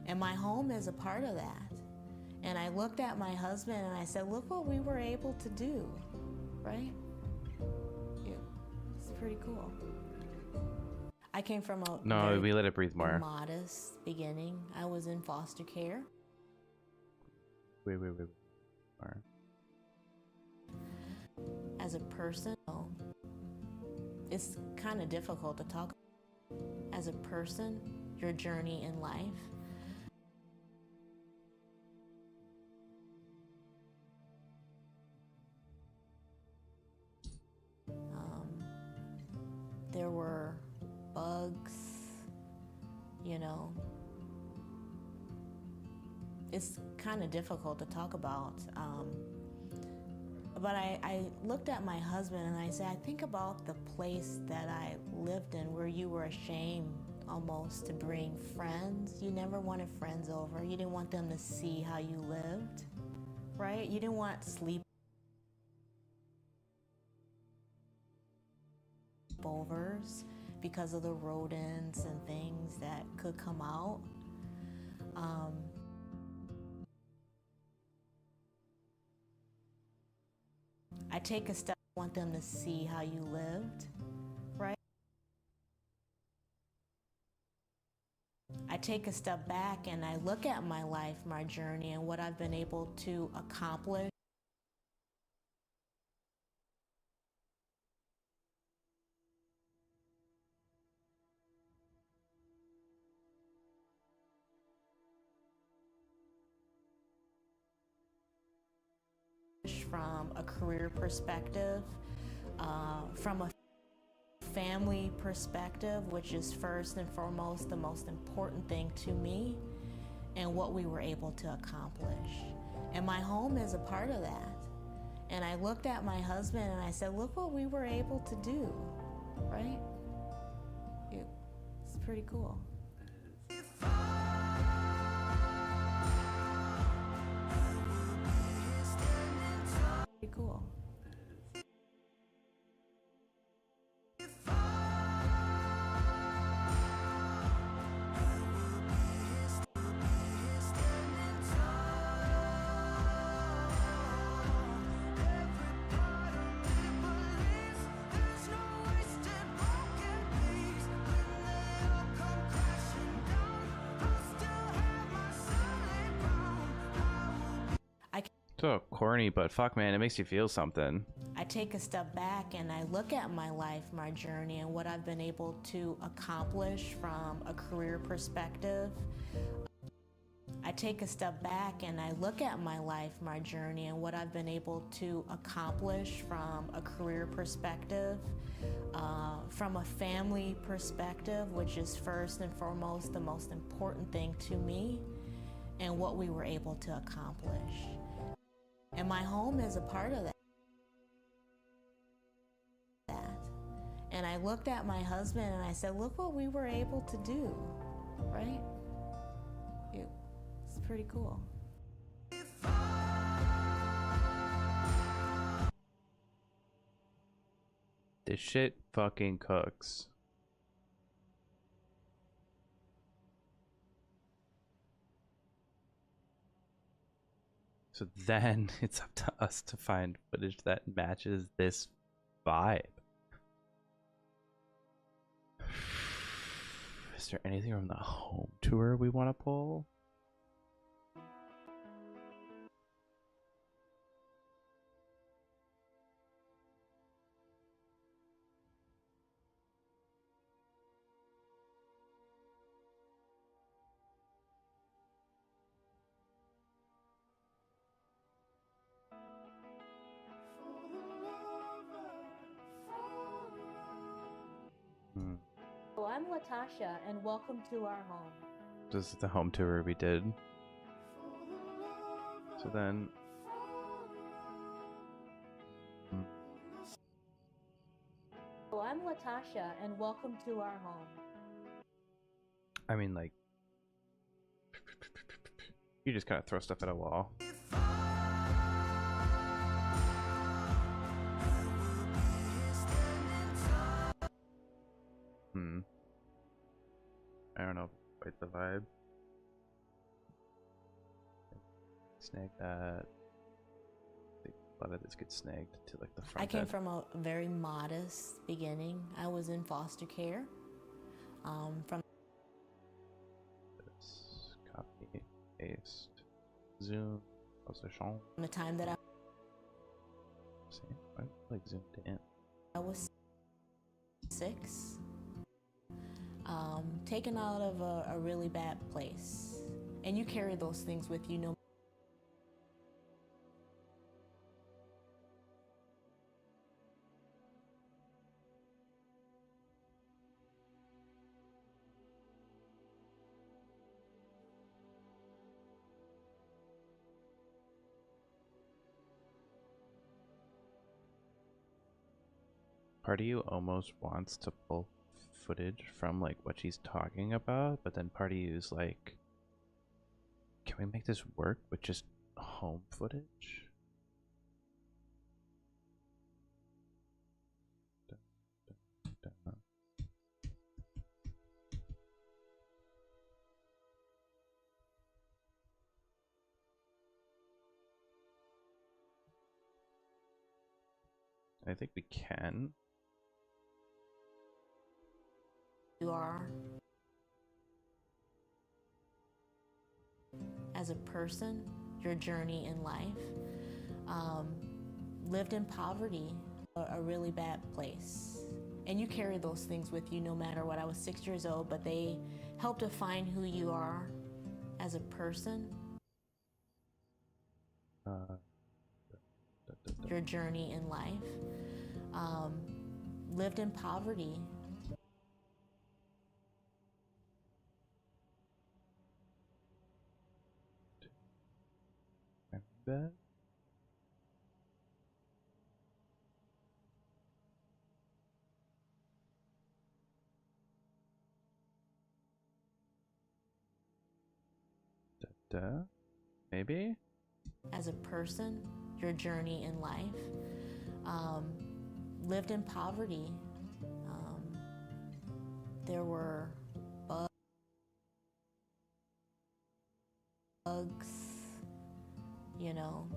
And my home is a part of that. And I looked at my husband and I said, look what we were able to do, right? It's pretty cool. I came from a No, we let it breathe more. modest beginning. I was in foster care. Wait. More. As a person, it's kind of difficult to talk as a person, your journey in life. There were bugs, you know. It's kind of difficult to talk about. But I looked at my husband and I said, I think about the place that I lived in where you were ashamed almost to bring friends. You never wanted friends over. You didn't want them to see how you lived, right? You didn't want sleepovers because of the rodents and things that could come out. I take a step, I want them to see how you lived, right? I take a step back and I look at my life, my journey, and what I've been able to accomplish. From a career perspective, from a family perspective, which is first and foremost the most important thing to me, and what we were able to accomplish. And my home is a part of that. And I looked at my husband and I said, look what we were able to do, right? It's pretty cool. Pretty cool. So corny, but fuck, man, it makes you feel something. I take a step back and I look at my life, my journey, and what I've been able to accomplish from a career perspective. I take a step back and I look at my life, my journey, and what I've been able to accomplish from a career perspective, from a family perspective, which is first and foremost the most important thing to me, and what we were able to accomplish. And my home is a part of that. And I looked at my husband and I said, look what we were able to do, right? It's pretty cool. This shit fucking cooks. So then it's up to us to find footage that matches this vibe. Is there anything from the home tour we want to pull? Well, I'm Latasha, and welcome to our home. This is the home tour we did. So then... Well, I'm Latasha, and welcome to our home. I mean, like... You just kind of throw stuff at a wall. I don't know, quite the vibe. Snag that. I think a lot of this gets snagged to like the front. I came end. from a very modest beginning. I was in foster care. From This, copy, paste, zoom, position. the time that See, I like zoomed in. I was 6, taken out of a really bad place. And you carry those things with you no. Part of you almost wants to pull footage from like what she's talking about, but then part of you is like, can we make this work with just home footage? Dun, dun, dun. I think we can. You are as a person, your journey in life. Lived in poverty, a really bad place. And you carry those things with you no matter what. I was 6 years old, but they help define who you are as a person. Your journey in life. Lived in poverty. bed. Da, maybe? As a person, your journey in life, lived in poverty. There were bugs, you know.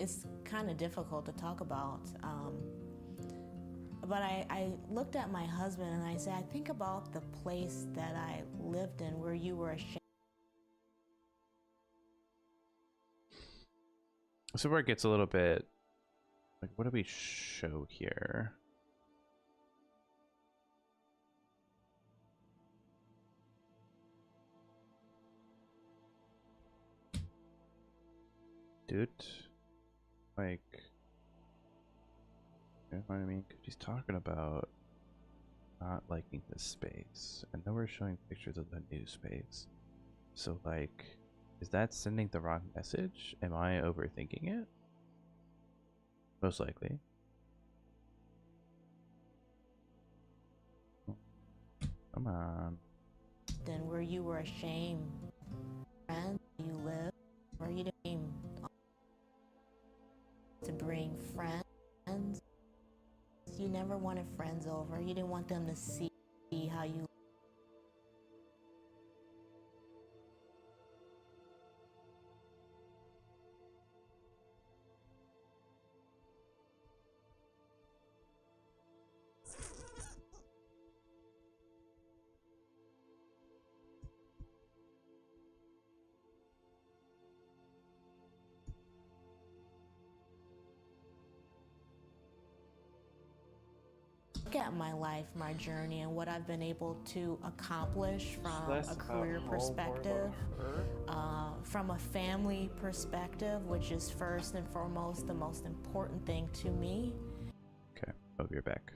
It's kind of difficult to talk about. But I looked at my husband and I said, I think about the place that I lived in where you were ashamed. So where it gets a little bit like, what do we show here? Dude, like, you know what I mean? 'Cause she's talking about not liking this space, and then we're showing pictures of the new space. So, like, is that sending the wrong message? Am I overthinking it? Most likely. Come on. Then where you were ashamed, friends, you lived, where you didn't to bring friends. You never wanted friends over. You didn't want them to see how you. Look at my life, my journey, and what I've been able to accomplish from a career perspective, from a family perspective, which is first and foremost the most important thing to me. Okay, I'll be right back.